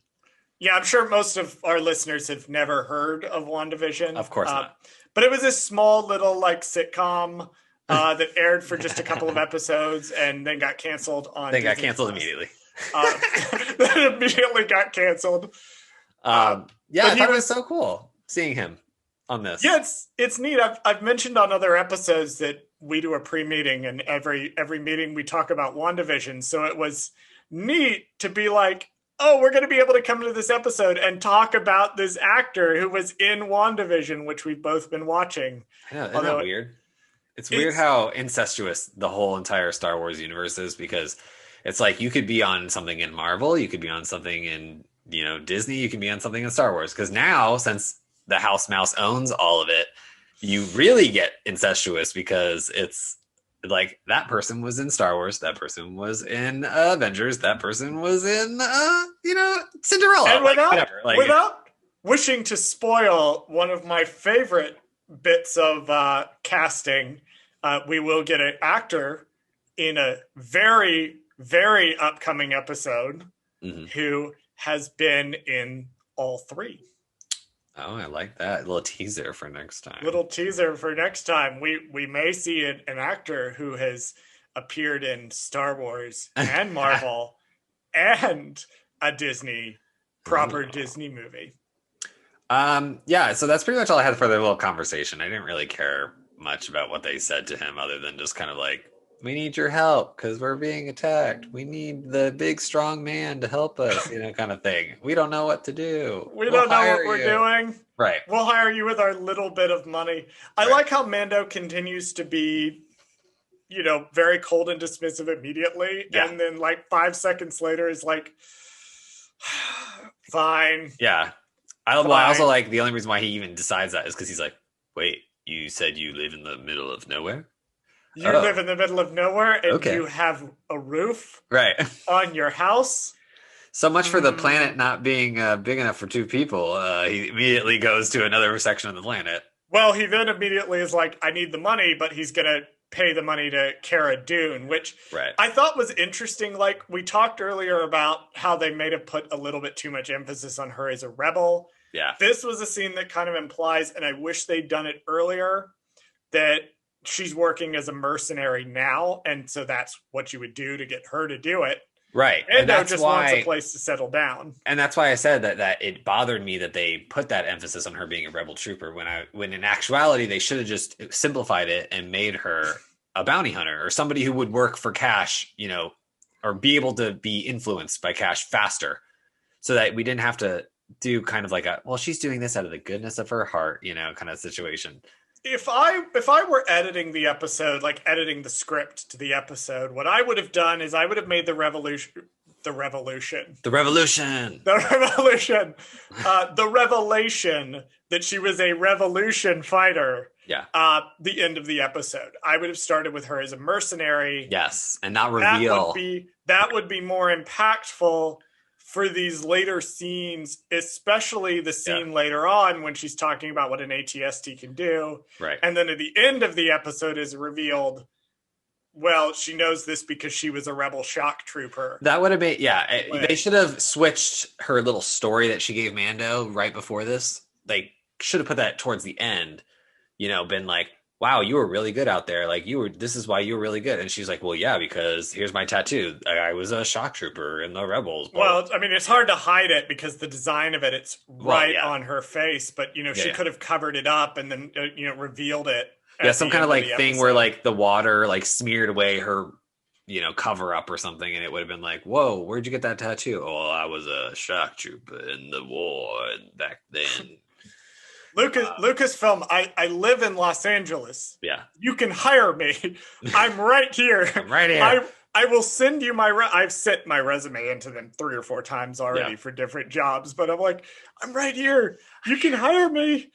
Yeah, I'm sure most of our listeners have never heard of WandaVision. Of course not. But it was a small little sitcom that aired for just a couple of episodes and then got canceled on They got canceled immediately. That immediately got canceled. I thought it was so cool seeing him on this. Yeah, it's neat. I've mentioned on other episodes that we do a pre-meeting, and every meeting we talk about WandaVision. So it was neat to be like, oh, we're going to be able to come to this episode and talk about this actor who was in WandaVision, which we've both been watching. I know, isn't that weird? It's weird how incestuous the whole entire Star Wars universe is because it's like you could be on something in Marvel, you could be on something in Disney, you can be on something in Star Wars. Because now, since the House Mouse owns all of it, you really get incestuous because it's like that person was in Star Wars, that person was in Avengers, that person was in Cinderella, and without wishing to spoil one of my favorite bits of casting, we will get an actor in a very, very upcoming episode who has been in all three. Oh, I like that. A little teaser for next time. We may see an actor who has appeared in Star Wars and Marvel and a proper Disney movie. Yeah, so that's pretty much all I had for the little conversation. I didn't really care much about what they said to him other than just kind of like, we need your help because we're being attacked. We need the big, strong man to help us, kind of thing. We don't know what to do. We don't know what we're doing. Right. We'll hire you with our little bit of money. I like how Mando continues to be, very cold and dismissive immediately. Yeah. And then 5 seconds later is like, fine. Yeah. I also like the only reason why he even decides that is because he's like, wait, you said you live in the middle of nowhere? You live in the middle of nowhere and you have a roof on your house. So much for the planet not being big enough for two people. He immediately goes to another section of the planet. Well, he then immediately is like, I need the money, but he's going to pay the money to Cara Dune, which Right. I thought was interesting. Like, we talked earlier about how they may have put a little bit too much emphasis on her as a rebel. Yeah. This was a scene that kind of implies, and I wish they'd done it earlier, that she's working as a mercenary now, and so that's what you would do to get her to do it. Right. And that's just wants a place to settle down. And that's why I said that it bothered me that they put that emphasis on her being a rebel trooper when in actuality they should have just simplified it and made her a bounty hunter or somebody who would work for cash, or be able to be influenced by cash faster, so that we didn't have to do kind of like she's doing this out of the goodness of her heart, kind of situation. If I were editing the episode, like editing the script to the episode, what I would have done is I would have made the revelation, the revelation that she was a revolution fighter. Yeah. The end of the episode, I would have started with her as a mercenary. Yes, and not reveal. That would be more impactful for these later scenes, especially the scene later on when she's talking about what an ATST can do. Right. And then at the end of the episode is revealed, well, she knows this because she was a rebel shock trooper. That would have been, they should have switched her little story that she gave Mando right before this. They should have put that towards the end, been like, wow, you were really good out there. Like this is why you were really good. And she's like, well, yeah, because here's my tattoo. I was a shock trooper in the Rebels. Well, I mean, it's hard to hide it because the design of it's on her face, but she could have covered it up and then, revealed it. Yeah. Some kind of like thing where like the water like smeared away her, cover up or something. And it would have been like, whoa, where'd you get that tattoo? Oh, I was a shock trooper in the war back then. Lucasfilm, I live in Los Angeles. Yeah. You can hire me. I'm right here. I'm right here. I will send you I've sent my resume into them 3 or 4 times already for different jobs, but I'm like, I'm right here. You can hire me.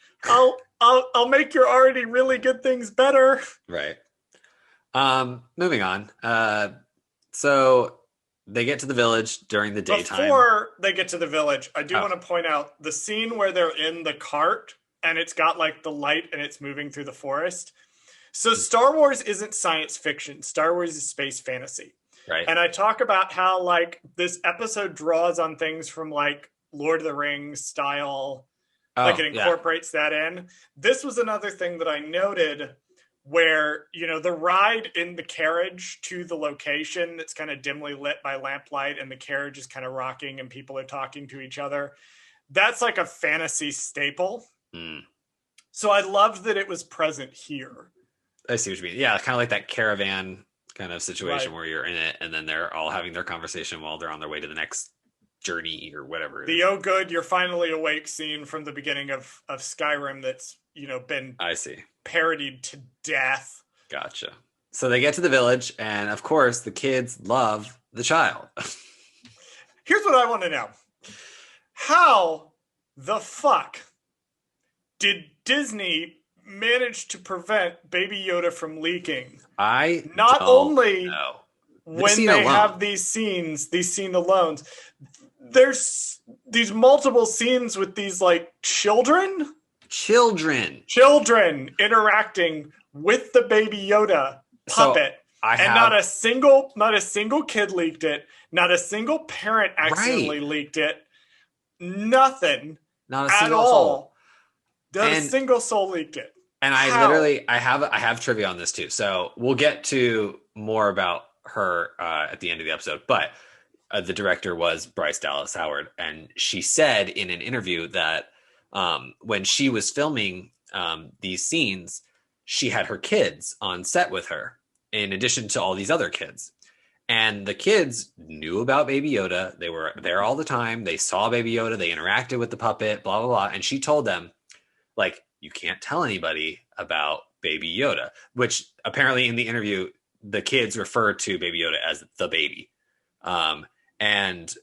I'll make your already really good things better. Right. Moving on. So they get to the village during the daytime. Before they get to the village, I do want to point out the scene where they're in the cart and it's got like the light and it's moving through the forest. So Star Wars isn't science fiction. Star Wars is space fantasy. Right. And I talk about how like this episode draws on things from like Lord of the Rings style. Like it incorporates that in. This was another thing that I noted where, the ride in the carriage to the location that's kind of dimly lit by lamplight and the carriage is kind of rocking and people are talking to each other. That's like a fantasy staple. So I loved that it was present here. I see what you mean. Yeah, kind of like that caravan kind of situation where you're in it and then they're all having their conversation while they're on their way to the next journey or whatever. The "oh good, you're finally awake" scene from the beginning of Skyrim that's, been parodied to death. Gotcha. So they get to the village and of course the kids love the child. Here's what I want to know. How the fuck did Disney manage to prevent Baby Yoda from leaking? Not only when they have these scenes alone, there's these multiple scenes with these like children interacting with the Baby Yoda puppet. Not a single kid leaked it. Not a single parent accidentally leaked it. Nothing. Not a at single all. soul. Not a single soul leaked it. And I have trivia on this too. So we'll get to more about her at the end of the episode. But the director was Bryce Dallas Howard, and she said in an interview that when she was filming these scenes, she had her kids on set with her, in addition to all these other kids. And the kids knew about Baby Yoda. They were there all the time. They saw Baby Yoda. They interacted with the puppet, blah, blah, blah. And she told them, like, you can't tell anybody about Baby Yoda, which apparently in the interview, the kids referred to Baby Yoda as the baby. And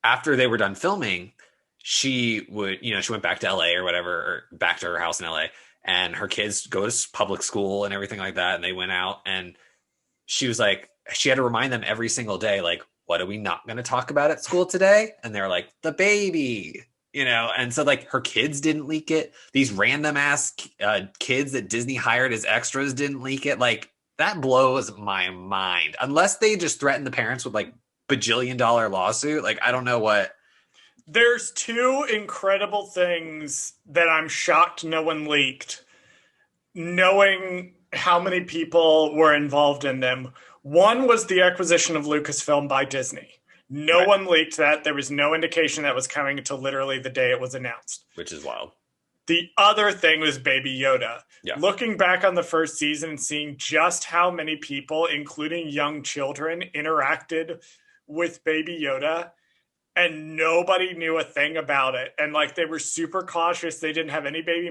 after they were done filming, she went back to LA or whatever, or back to her house in LA, and her kids go to public school and everything like that. And they went out, and she was like, she had to remind them every single day, like, what are we not going to talk about at school today? And they're like, the baby, and so like her kids didn't leak it. These random ass kids that Disney hired as extras didn't leak it. Like, that blows my mind. Unless they just threaten the parents with like bajillion-dollar lawsuit. Like, I don't know what. There's two incredible things that I'm shocked no one leaked, knowing how many people were involved in them. One was the acquisition of Lucasfilm by Disney. No one leaked that. There was no indication that was coming until literally the day it was announced. Which is wild. The other thing was Baby Yoda. Yeah. Looking back on the first season and seeing just how many people, including young children, interacted with Baby Yoda, and nobody knew a thing about it. And like, they were super cautious. They didn't have any Baby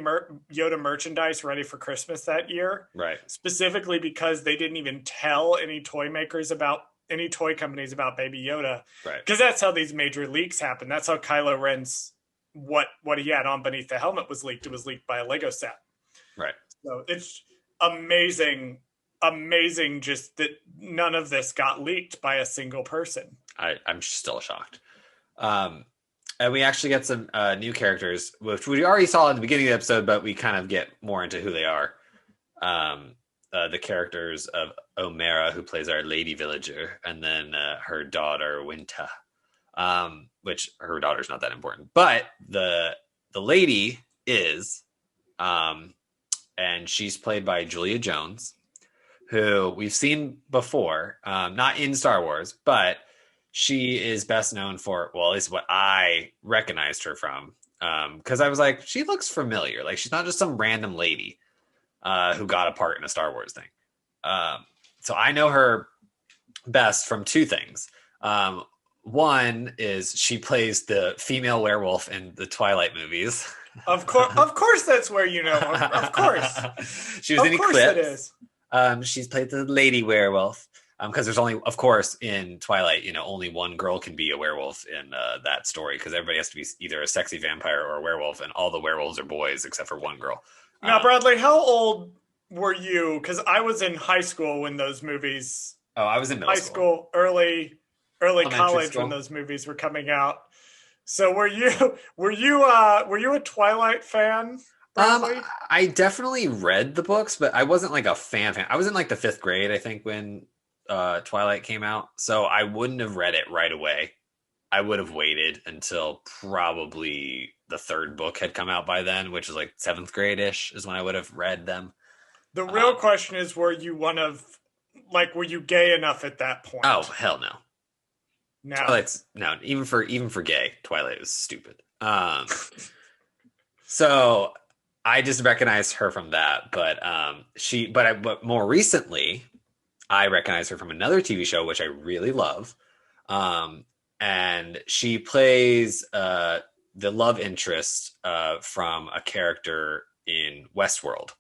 Yoda merchandise ready for Christmas that year. Right. Specifically because they didn't even tell any toy companies about Baby Yoda. Right. Because that's how these major leaks happen. That's how Kylo Ren's what he had on beneath the helmet was leaked. It was leaked by a Lego set. Right. So it's amazing just that none of this got leaked by a single person. I'm still shocked. And we actually get some new characters, which we already saw in the beginning of the episode, but we kind of get more into who they are. The characters of Omera, who plays our lady villager, and then her daughter Winta, which her daughter's not that important, but the lady is, and she's played by Julia Jones, who we've seen before, not in Star Wars, but she is best known for, well, at least what I recognized her from, because I was like, she looks familiar. Like, she's not just some random lady who got a part in a Star Wars thing. So I know her best from two things. One is she plays the female werewolf in the Twilight movies. Of course, that's where you know. Of course, she was in Eclipse. It is. She's played the lady werewolf. Because there's only, of course, in Twilight, only one girl can be a werewolf in that story, because everybody has to be either a sexy vampire or a werewolf, and all the werewolves are boys except for one girl. Now, Bradley, how old were you? Because I was in high school when those movies. Oh, I was in middle school, early college school. When those movies were coming out. So were you a Twilight fan? I definitely read the books, but I wasn't like a fan. I was in like the 5th grade, I think, when Twilight came out, so I wouldn't have read it right away. I would have waited until probably the 3rd book had come out by then, which is like 7th grade-ish is when I would have read them. The real question is, were you gay enough at that point? Oh, hell no. No. Twilight's no, even for gay, Twilight was stupid. So I just recognized her from that, but more recently I recognize her from another TV show, which I really love. And she plays the love interest from a character in Westworld.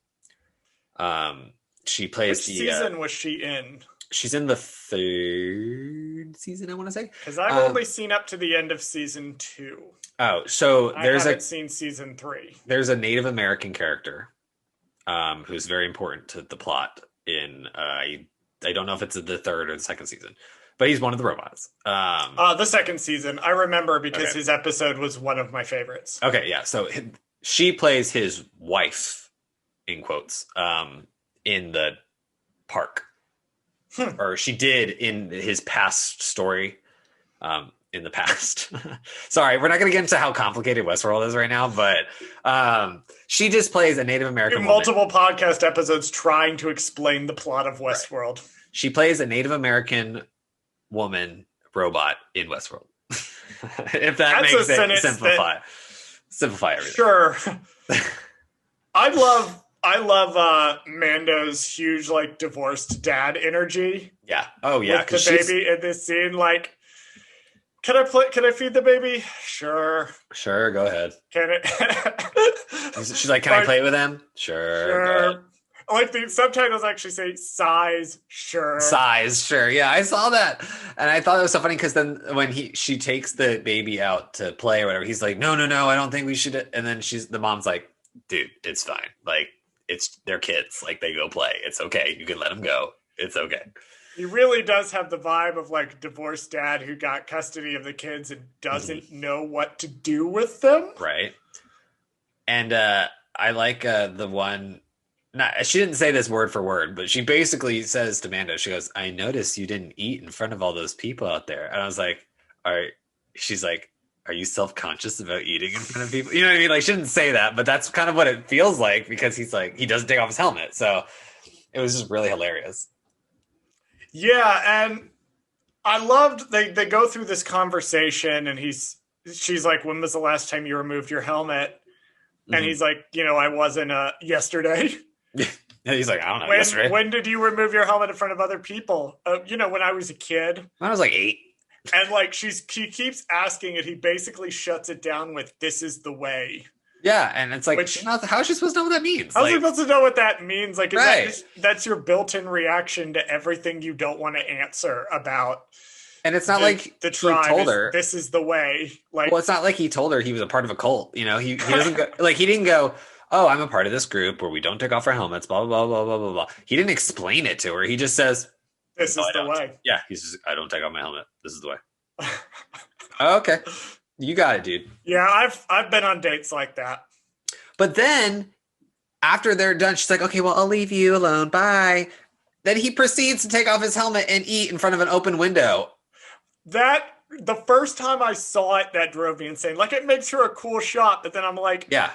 She plays Which season was she in? She's in the 3rd season, I want to say. Because I've only seen up to the end of season 2. Oh, so I haven't seen season 3. There's a Native American character who's very important to the plot in I don't know if it's the 3rd or the 2nd season, but he's one of the robots. The 2nd season, I remember because his episode was one of my favorites. Okay, yeah. So she plays his wife, in quotes, in the park, or she did in his past story. In the past, sorry, we're not going to get into how complicated Westworld is right now, but she just plays a Native American woman. Multiple podcast episodes trying to explain the plot of Westworld. Right. She plays a Native American woman robot in Westworld. If that makes sense, simplify everything. Sure. I love Mando's huge like divorced dad energy. Yeah. Oh yeah. With the baby in this scene, like. Can I feed the baby? Sure. Sure, go ahead. Can it? She's like, can I play with him? Sure. Like the subtitles actually say size, sure. Size, sure. Yeah, I saw that. And I thought it was so funny because then when she takes the baby out to play or whatever, he's like, no, I don't think we should. And then the mom's like, dude, it's fine. Like, they're kids. Like, they go play. It's okay. You can let them go. It's okay. He really does have the vibe of like a divorced dad who got custody of the kids and doesn't know what to do with them. Right. And I like the one not, she didn't say this word for word, but she basically says to Mando, she goes, I noticed you didn't eat in front of all those people out there. And I was like, all right. She's like, are you self-conscious about eating in front of people? You know what I mean? Like, she didn't say that, but that's kind of what it feels like because he's like, he doesn't take off his helmet. So it was just really hilarious. Yeah, and I loved they go through this conversation and she's like, when was the last time you removed your helmet? And he's like, I wasn't yesterday. And he's like, I don't know, yesterday. When did you remove your helmet in front of other people? When I was a kid. When I was like 8. And like she keeps asking it, he basically shuts it down with "This is the way." Yeah, and it's like, how is she supposed to know what that means? How's she supposed to know what that means? Like, that's your built-in reaction to everything you don't want to answer about. And it's not like the tribe he told her this is the way. Like, well, it's not like he told her he was a part of a cult. He doesn't go like he didn't go, oh, I'm a part of this group where we don't take off our helmets. Blah blah blah blah blah blah blah. He didn't explain it to her. He just says, "This is the way." Yeah, he says, I don't take off my helmet. This is the way. Okay, you got it, dude. Yeah, I've been on dates like that. But then after they're done, she's like, okay, well, I'll leave you alone. Bye. Then he proceeds to take off his helmet and eat in front of an open window. The first time I saw it, that drove me insane. Like, it makes for a cool shot, but then I'm like, yeah,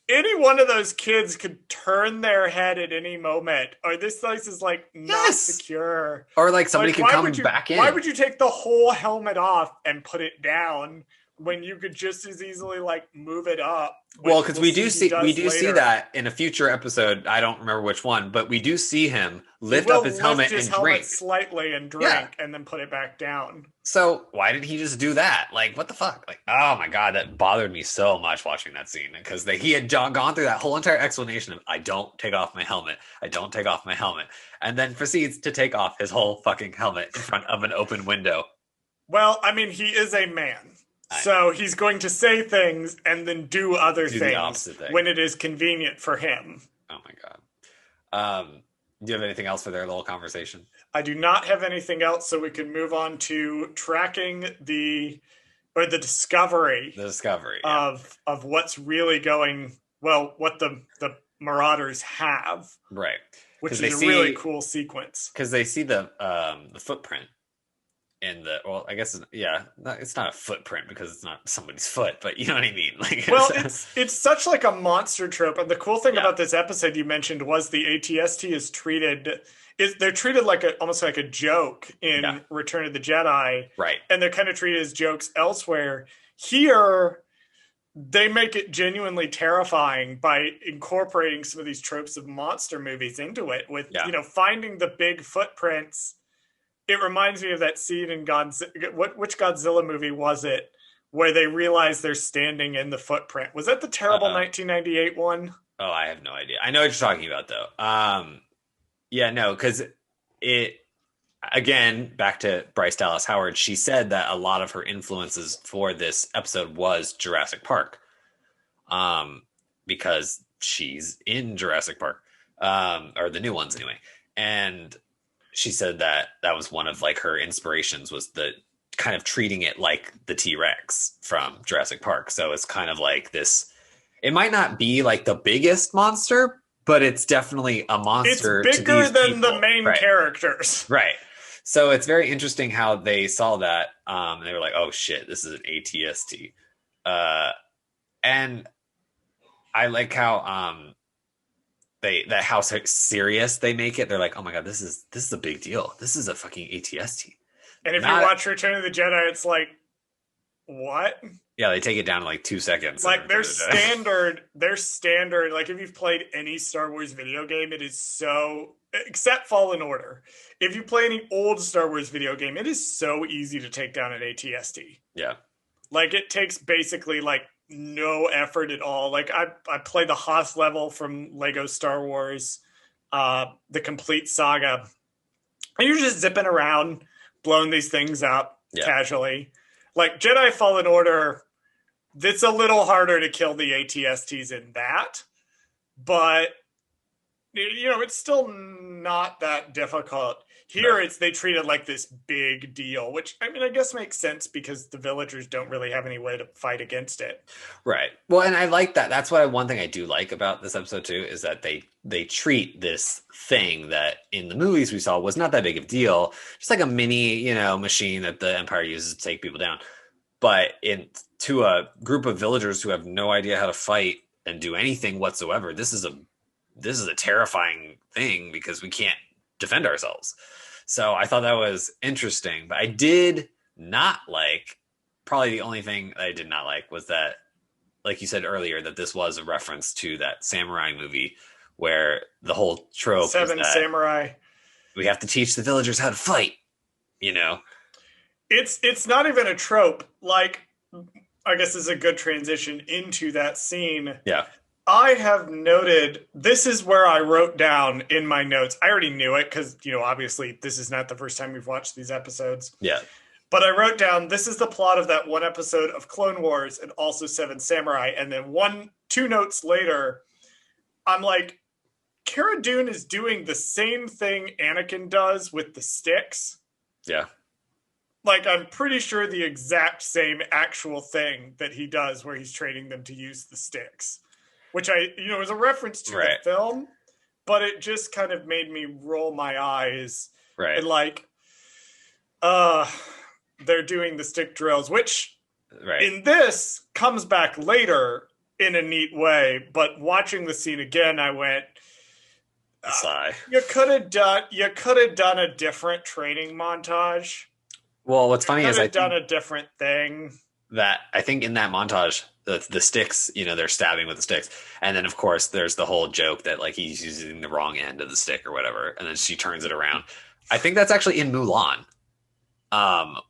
any one of those kids could turn their head at any moment, or this place is like not secure, or like somebody could come back in. Why would you take the whole helmet off and put it down when you could just as easily like move it up? Well, because we do see that in a future episode. I don't remember which one, but we do see him lift up his helmet and drink slightly and drink, and then put it back down. So why did he just do that? Like, what the fuck? Like, oh my god, that bothered me so much watching that scene because he had gone through that whole entire explanation of I don't take off my helmet, I don't take off my helmet, and then proceeds to take off his whole fucking helmet in front of an open window. Well, I mean, he is a man. So he's going to say things and then do other things when it is convenient for him. Oh my god. Do you have anything else for their little conversation? I do not have anything else, so we can move on to tracking the discovery. The discovery of what's really going what the Marauders have. Right. Which is a really cool sequence. Because they see the footprint. I guess it's not a footprint because it's not somebody's foot, but you know what I mean. Like, it's such like a monster trope, and the cool thing about this episode you mentioned was the ATST is treated like almost like a joke in Return of the Jedi, right? And they're kind of treated as jokes elsewhere. Here, they make it genuinely terrifying by incorporating some of these tropes of monster movies into it with finding the big footprints. It reminds me of that scene in Godzilla. Which Godzilla movie was it where they realize they're standing in the footprint? Was that the terrible 1998 one? Oh, I have no idea. I know what you're talking about, though. Because again, back to Bryce Dallas Howard, she said that a lot of her influences for this episode was Jurassic Park, because she's in Jurassic Park, or the new ones anyway, and she said that was one of like her inspirations was the kind of treating it like the T-Rex from Jurassic Park. So it's kind of like this, it might not be like the biggest monster, but it's definitely a monster. It's bigger than the main characters. Right. So it's very interesting how they saw that. And they were like, oh shit, this is an ATST. And I like how, how serious they make it. They're like, oh my god, this is a big deal. This is a fucking ATST. And if you watch Return of the Jedi, it's like, what? Yeah, they take it down to like 2 seconds. Like their standard. Like if you've played any Star Wars video game, it is so, except Fallen Order. If you play any old Star Wars video game, it is so easy to take down an ATST. Yeah. Like it takes basically like no effort at all. Like I play the Hoth level from Lego Star Wars, the complete saga. And you're just zipping around, blowing these things up casually. Like Jedi Fallen Order, it's a little harder to kill the ATSTs in that. But it's still not that difficult. Here, Right. it's they treat it like this big deal, which I mean, I guess makes sense because the villagers don't really have any way to fight against it. Right. Well, and I like that. That's what one thing I do like about this episode too is that they treat this thing that in the movies we saw was not that big of a deal, just like a mini, machine that the Empire uses to take people down. But in to a group of villagers who have no idea how to fight and do anything whatsoever, this is a terrifying thing because we can't defend ourselves. So I thought that was interesting, but I did not like probably the only thing that I did not like was that, like you said earlier, that this was a reference to that samurai movie where the whole trope is Seven that Samurai. we have to teach the villagers how to fight, you know? It's not even a trope. Like, I guess this is a good transition into that scene. Yeah. I have noted this is where I wrote down in my notes. I already knew it because, obviously this is not the first time we've watched these episodes. Yeah. But I wrote down this is the plot of that one episode of Clone Wars and also Seven Samurai. And then two notes later, I'm like, Cara Dune is doing the same thing Anakin does with the sticks. Yeah. Like, I'm pretty sure the exact same actual thing that he does where he's training them to use the sticks. Which is a reference to Right. the film, but it just kind of made me roll my eyes. Right. And like, they're doing the stick drills, which Right. in this comes back later in a neat way. But watching the scene again, I went, Sigh. you could have done a different training montage. Well, what's funny is I done think a different thing. that I think in that montage, the sticks, they're stabbing with the sticks, and then of course there's the whole joke that like he's using the wrong end of the stick or whatever, and then she turns it around. I think that's actually in Mulan.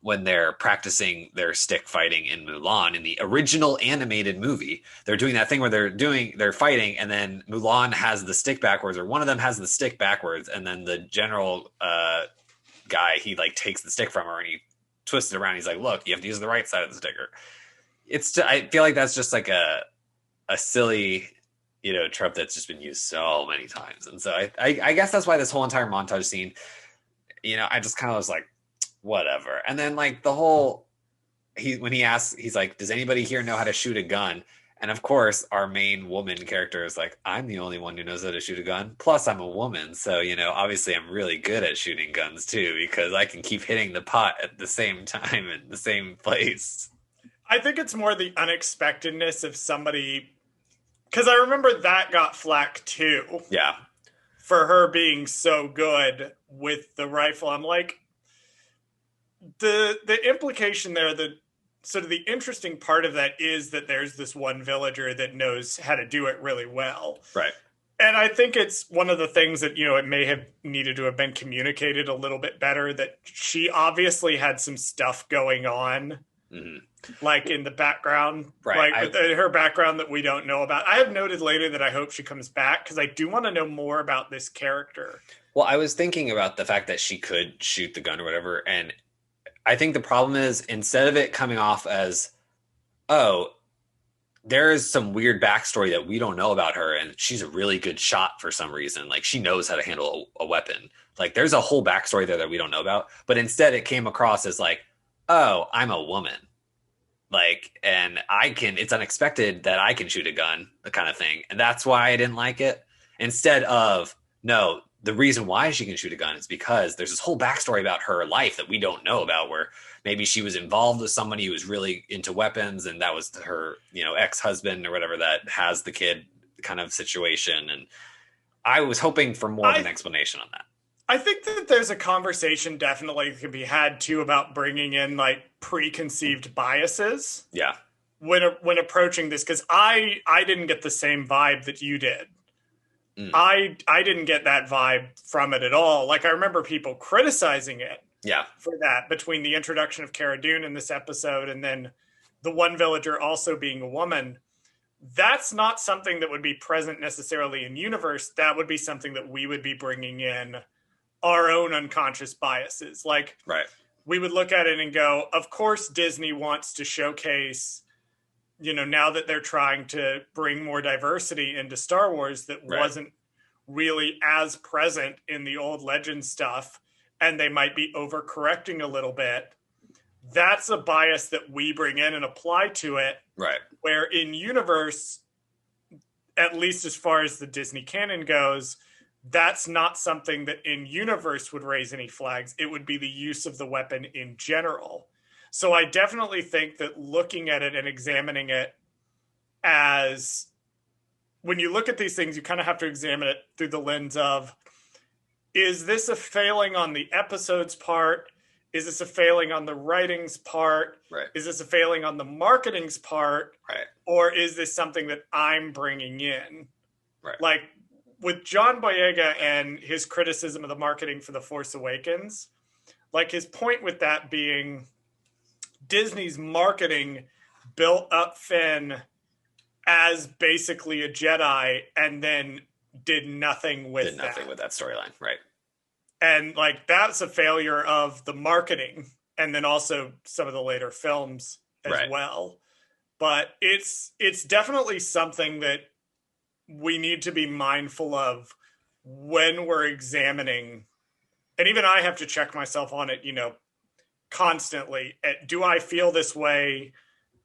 When they're practicing their stick fighting in Mulan in the original animated movie, they're doing that thing where they're fighting, and then Mulan has the stick backwards, or one of them has the stick backwards, and then the general guy, he like takes the stick from her and he twists it around. He's like, "Look, you have to use the right side of the sticker." I feel like that's just like a silly, trope that's just been used so many times, and so I guess that's why this whole entire montage scene, I just kind of was like, whatever. And then like the whole when he asks, he's like, "Does anybody here know how to shoot a gun?" And of course, our main woman character is like, "I'm the only one who knows how to shoot a gun. Plus, I'm a woman, so obviously, I'm really good at shooting guns too because I can keep hitting the pot at the same time in the same place." I think it's more the unexpectedness of somebody, because I remember that got flack too. Yeah. For her being so good with the rifle. I'm like, the implication there, the sort of the interesting part of that is that there's this one villager that knows how to do it really well. Right. And I think it's one of the things that, it may have needed to have been communicated a little bit better, that she obviously had some stuff going on. Mm-hmm. Like in the background, right? Like with her background that we don't know about. I have noted later that I hope she comes back because I do want to know more about this character. Well, I was thinking about the fact that she could shoot the gun or whatever, and I think the problem is instead of it coming off as, oh, there is some weird backstory that we don't know about her, and she's a really good shot for some reason. Like she knows how to handle a weapon. Like there's a whole backstory there that we don't know about, but instead it came across as like, oh, I'm a woman. Like, and it's unexpected that I can shoot a gun, the kind of thing. And that's why I didn't like it. Instead of, no, the reason why she can shoot a gun is because there's this whole backstory about her life that we don't know about, where maybe she was involved with somebody who was really into weapons, and that was her, ex-husband or whatever that has the kid kind of situation. And I was hoping for more of an explanation on that. I think that there's a conversation definitely that can be had too about bringing in like preconceived biases. Yeah. When approaching this, because I didn't get the same vibe that you did. Mm. I didn't get that vibe from it at all. Like I remember people criticizing it. Yeah. For that, between the introduction of Cara Dune in this episode and then the one villager also being a woman. That's not something that would be present necessarily in universe. That would be something that we would be bringing in our own unconscious biases. Like, right. We would look at it and go, of course Disney wants to showcase, now that they're trying to bring more diversity into Star Wars that really as present in the old legend stuff, and they might be overcorrecting a little bit. That's a bias that we bring in and apply to it. Right. Where in universe, at least as far as the Disney canon goes, that's not something that in universe would raise any flags. It would be the use of the weapon in general. So I definitely think that looking at it and examining it as, when you look at these things, you kind of have to examine it through the lens of, is this a failing on the episode's part? Is this a failing on the writing's part? Right. Is this a failing on the marketing's part? Right. Or is this something that I'm bringing in? Right. Like with John Boyega and his criticism of the marketing for The Force Awakens, like his point with that being Disney's marketing built up Finn as basically a Jedi and then did nothing with that storyline. Right. And like that's a failure of the marketing and then also some of the later films as well. But it's definitely something that we need to be mindful of when we're examining. And even I have to check myself on it, constantly. Do I feel this way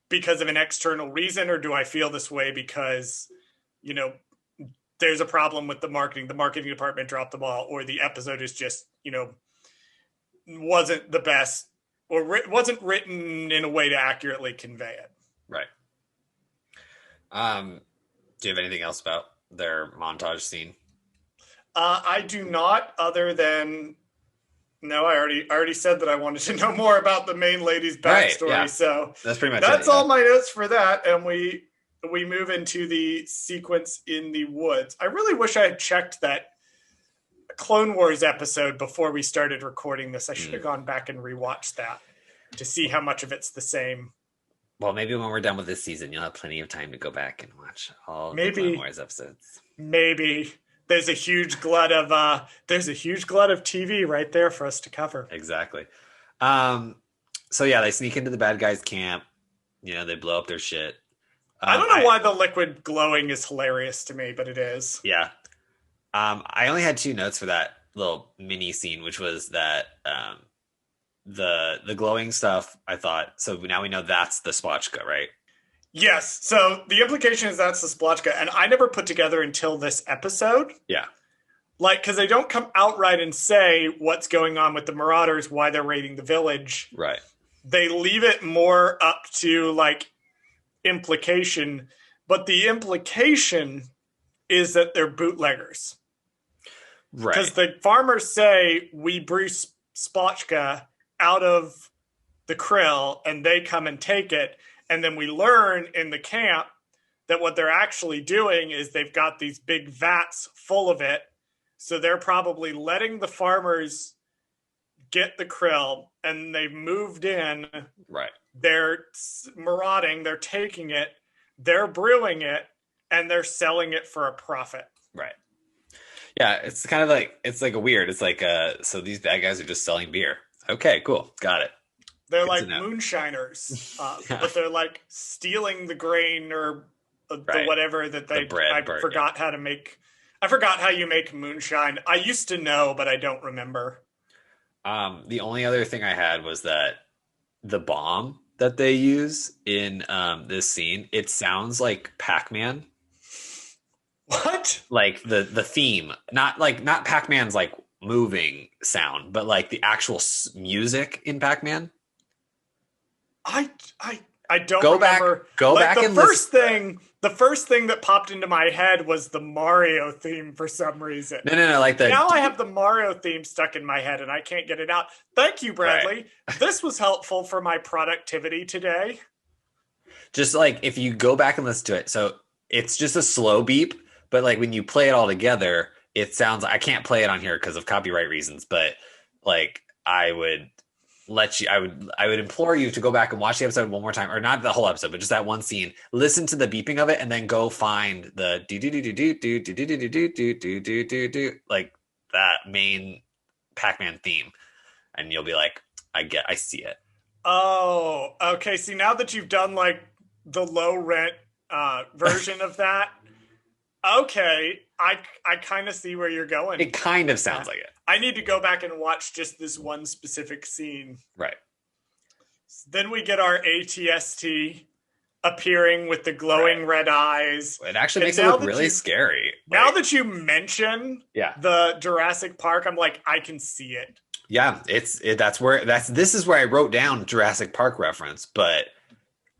because of an external reason, or do I feel this way because, there's a problem with the marketing department dropped the ball, or the episode is just, wasn't the best, or wasn't written in a way to accurately convey it. Right. Do you have anything else about their montage scene? I do not, other than, no, I already said that I wanted to know more about the main lady's backstory. Right, yeah. So that's pretty much that's all my notes for that. And we move into the sequence in the woods. I really wish I had checked that Clone Wars episode before we started recording this. I should have gone back and rewatched that to see how much of it's the same. Well, maybe when we're done with this season, you'll have plenty of time to go back and watch all the Clone Wars episodes. Maybe there's a huge glut of TV right there for us to cover. Exactly. So yeah, they sneak into the bad guys' camp. They blow up their shit. I don't know why the liquid glowing is hilarious to me, but it is. Yeah. I only had 2 notes for that little mini scene, which was that the glowing stuff, I thought, so now we know that's the Spotchka, right? Yes. So the implication is that's the Spotchka, and I never put together until this episode. Yeah. Like, because they don't come outright and say what's going on with the Marauders, why they're raiding the village. Right. They leave it more up to, like, implication, but the implication is that they're bootleggers. Right. Because the farmers say, we brew Spotchka out of the krill, and they come and take it. And then we learn in the camp that what they're actually doing is they've got these big vats full of it. So they're probably letting the farmers get the krill, and they've moved in. Right. They're marauding, they're taking it, they're brewing it, and they're selling it for a profit. Right. Yeah, it's kind of like, it's like a weird, it's like, so these bad guys are just selling beer. Okay, cool. Got it. They're like moonshiners, Yeah. but they're like stealing the grain or the whatever that they, forgot how to make. I forgot how you make moonshine. I used to know, but I don't remember. The only other thing I had was that the bomb that they use in this scene, it sounds like Pac-Man. What? Like the theme, not Pac-Man's like moving sound, but like the actual music in Pac-Man. I don't remember. Go back and listen. The first thing that popped into my head was the Mario theme for some reason. No, like the now I have the Mario theme stuck in my head and I can't get it out. Thank you, Bradley. Right. This was helpful for my productivity today. Just like if you go back and listen to it, so it's just a slow beep, but like when you play it all together, it sounds like, I can't play it on here because of copyright reasons, but like I would implore you to go back and watch the episode one more time, or not the whole episode, but just that one scene. Listen to the beeping of it, and then go find the do do do do do do do do do do do do do do, like that main Pac-Man theme, and you'll be like, I see it. Oh, okay. See, now that you've done like the low rent version of that, okay. I kind of see where you're going. It kind of sounds like it. I need to go back and watch just this one specific scene. Right. Then we get our ATST appearing with the glowing red eyes. It actually makes it look really scary. Now that you mention the Jurassic Park, I'm like, I can see it. Yeah, this is where I wrote down Jurassic Park reference, but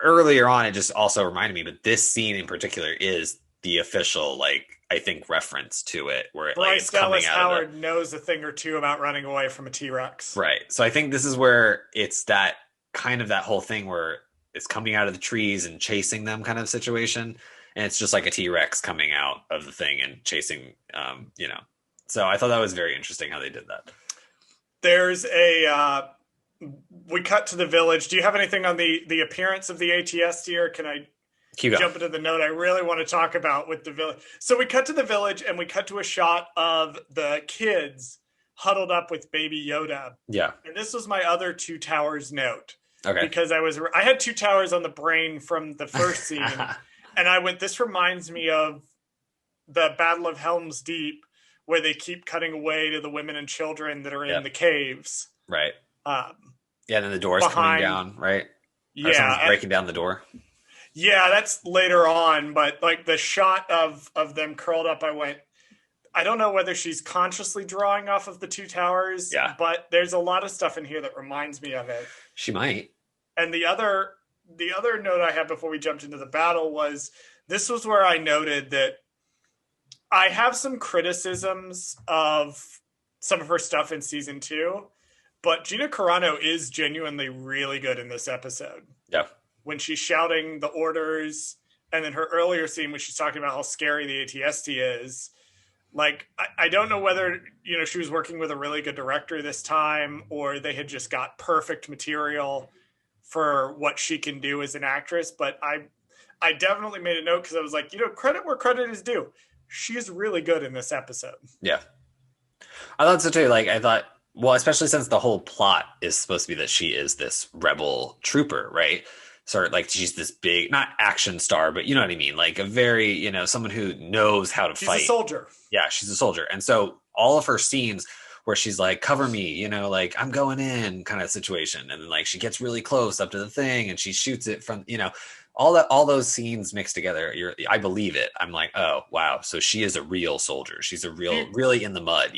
earlier on it just also reminded me, but this scene in particular is the official, like, I think, reference to it, where it, Bryce it's coming Dallas out Howard of the... knows a thing or two about running away from a T-Rex. Right. So I think this is where it's that kind of that whole thing where it's coming out of the trees and chasing them kind of situation. And it's just like a T-Rex coming out of the thing and chasing, So I thought that was very interesting how they did that. There's we cut to the village. Do you have anything on the appearance of the ATST, or can I jump into the note I really want to talk about with the village? So we cut to the village and we cut to a shot of the kids huddled up with baby Yoda. Yeah. And this was my other Two Towers note. Okay. Because I had Two Towers on the brain from the first scene. And this reminds me of the Battle of Helm's Deep, where they keep cutting away to the women and children that are in the caves. Right. Then the door's coming down, right? Or someone's breaking down the door. Yeah, that's later on, but like the shot of them curled up, I don't know whether she's consciously drawing off of the Two Towers, but there's a lot of stuff in here that reminds me of it. She might. And the other note I had before we jumped into the battle was, this was where I noted that I have some criticisms of some of her stuff in season 2, but Gina Carano is genuinely really good in this episode. Yeah. When she's shouting the orders, and then her earlier scene when she's talking about how scary the ATST is. Like, I don't know whether, she was working with a really good director this time, or they had just got perfect material for what she can do as an actress. But I definitely made a note because I was like, credit where credit is due. She's really good in this episode. Yeah. I thought so too. Like, I thought, well, especially since the whole plot is supposed to be that she is this rebel trooper, right? Sort of like she's this big, not action star, but you know what I mean? Like a very, someone who knows how to fight. She's a soldier. Yeah, she's a soldier. And so all of her scenes where she's like, cover me, like I'm going in kind of situation. And then like she gets really close up to the thing and she shoots it from, all those scenes mixed together. I believe it. I'm like, oh, wow. So she is a real soldier. She's really in the mud,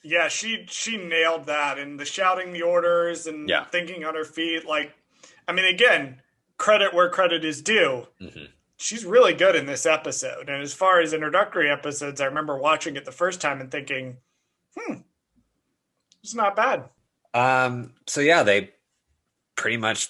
Yeah, she nailed that. And the shouting the orders and thinking on her feet. Like, I mean, again, credit where credit is due. Mm-hmm. She's really good in this episode. And as far as introductory episodes, I remember watching it the first time and thinking, it's not bad. So yeah, they pretty much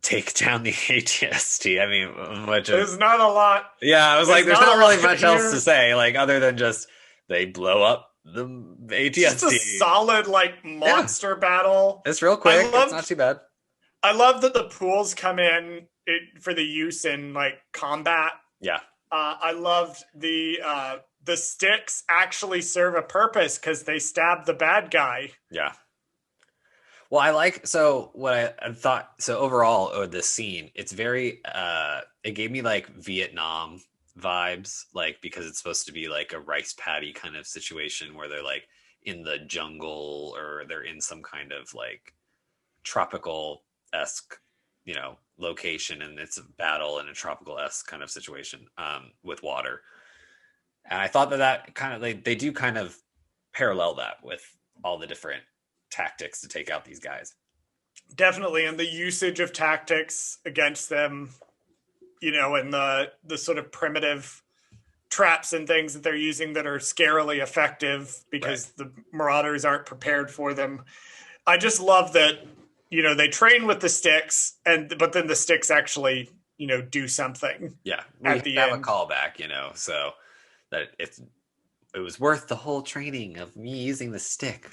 take down the ATST. I mean, there's not a lot. Yeah, I was like, there's not really much else to say, like, other than just they blow up the ATST. Just a solid, like, monster battle. It's real quick. It's not too bad. I love that the pools come in for the use in, like, combat. Yeah. I loved the sticks actually serve a purpose because they stab the bad guy. Yeah. Well, what I thought, so overall, this scene, it's very, it gave me like Vietnam vibes, like, because it's supposed to be like a rice paddy kind of situation where they're like in the jungle or they're in some kind of like tropical-esque, location, and it's a battle in a tropical-esque kind of situation with water. And I thought that kind of, they do kind of parallel that with all the different tactics to take out these guys. Definitely, and the usage of tactics against them, and the sort of primitive traps and things that they're using that are scarily effective because the marauders aren't prepared for them. I just love that, they train with the sticks, but then the sticks actually, do something. Yeah, at the have end. A callback, so that it was worth the whole training of me using the stick.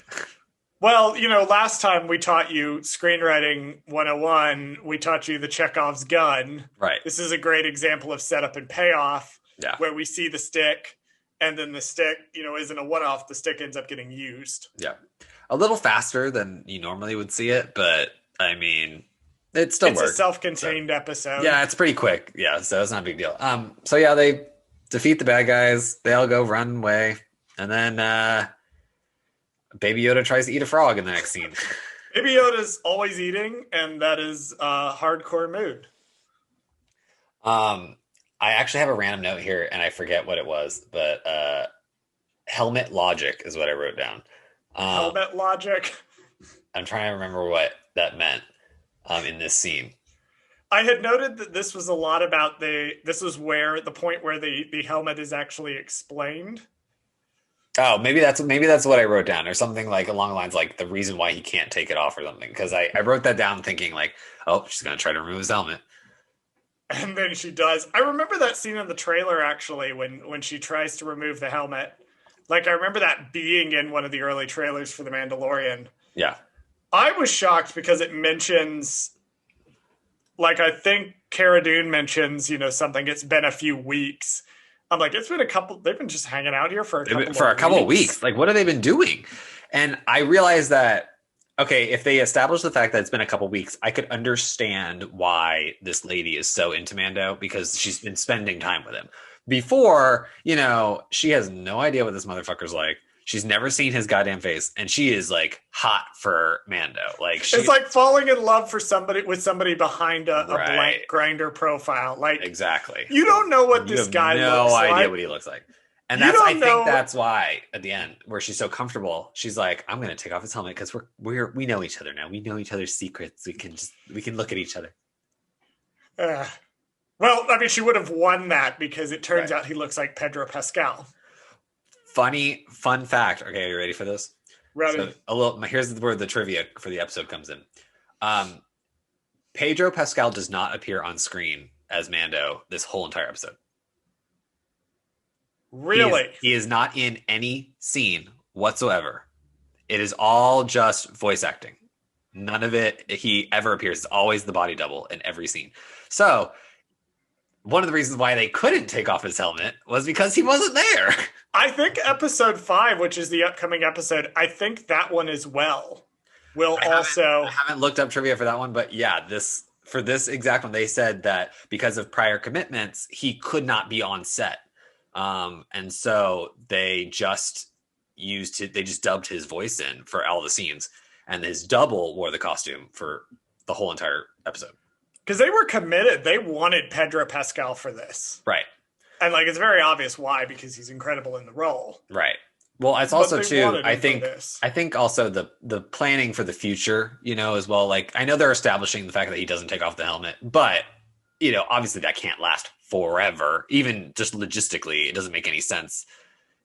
Well, last time we taught you screenwriting 101, we taught you the Chekhov's gun. Right. This is a great example of setup and payoff, where we see the stick, and then the stick, isn't a one-off. The stick ends up getting used. Yeah. A little faster than you normally would see it, but, I mean, it still works. It's a self-contained episode. Yeah, it's pretty quick. Yeah, so it's not a big deal. So, yeah, they defeat the bad guys. They all go run away, and then Baby Yoda tries to eat a frog in the next scene. Baby Yoda's always eating, and that is a hardcore mood. I actually have a random note here, and I forget what it was, but helmet logic is what I wrote down. Helmet logic. I'm trying to remember what that meant in this scene. I had noted that this was a lot about this was where the point where the helmet is actually explained. Oh, maybe that's what I wrote down, or something like along the lines like the reason why he can't take it off or something. Because I wrote that down thinking like, oh, she's gonna try to remove his helmet. And then she does. I remember that scene in the trailer actually when she tries to remove the helmet. Like I remember that being in one of the early trailers for The Mandalorian. Yeah. I was shocked because it mentions, like I think Cara Dune mentions, something. It's been a few weeks. I'm like, it's been a couple. They've been just hanging out here for a couple of weeks. Like, what have they been doing? And I realized that. Okay, if they establish the fact that it's been a couple weeks, I could understand why this lady is so into Mando because she's been spending time with him. Before, she has no idea what this motherfucker's like. She's never seen his goddamn face, and she is like hot for Mando. Like it's like falling in love with somebody behind a blank Grindr profile. Like exactly, you don't know what this guy looks like. No idea what he looks like. And I think that's why at the end, where she's so comfortable, she's like, "I'm going to take off his helmet because we know each other now. We know each other's secrets. We can look at each other." Well, I mean, she would have won that because it turns out he looks like Pedro Pascal. Fun fact. Okay, are you ready for this? Ready. So here's where the trivia for the episode comes in. Pedro Pascal does not appear on screen as Mando this whole entire episode. Really? He is not in any scene whatsoever. It is all just voice acting. None of it he ever appears. It's always the body double in every scene. So one of the reasons why they couldn't take off his helmet was because he wasn't there. I think episode 5, which is the upcoming episode, I think that one as well I haven't looked up trivia for that one, but yeah, for this exact one, they said that because of prior commitments, he could not be on set. And so they just dubbed his voice in for all the scenes, and his double wore the costume for the whole entire episode. Because they were committed. They wanted Pedro Pascal for this. Right. And it's very obvious why, because he's incredible in the role. Right. Well, it's also too, I think also the planning for the future, as well. Like, I know they're establishing the fact that he doesn't take off the helmet, but obviously that can't last forever. Even just logistically, it doesn't make any sense,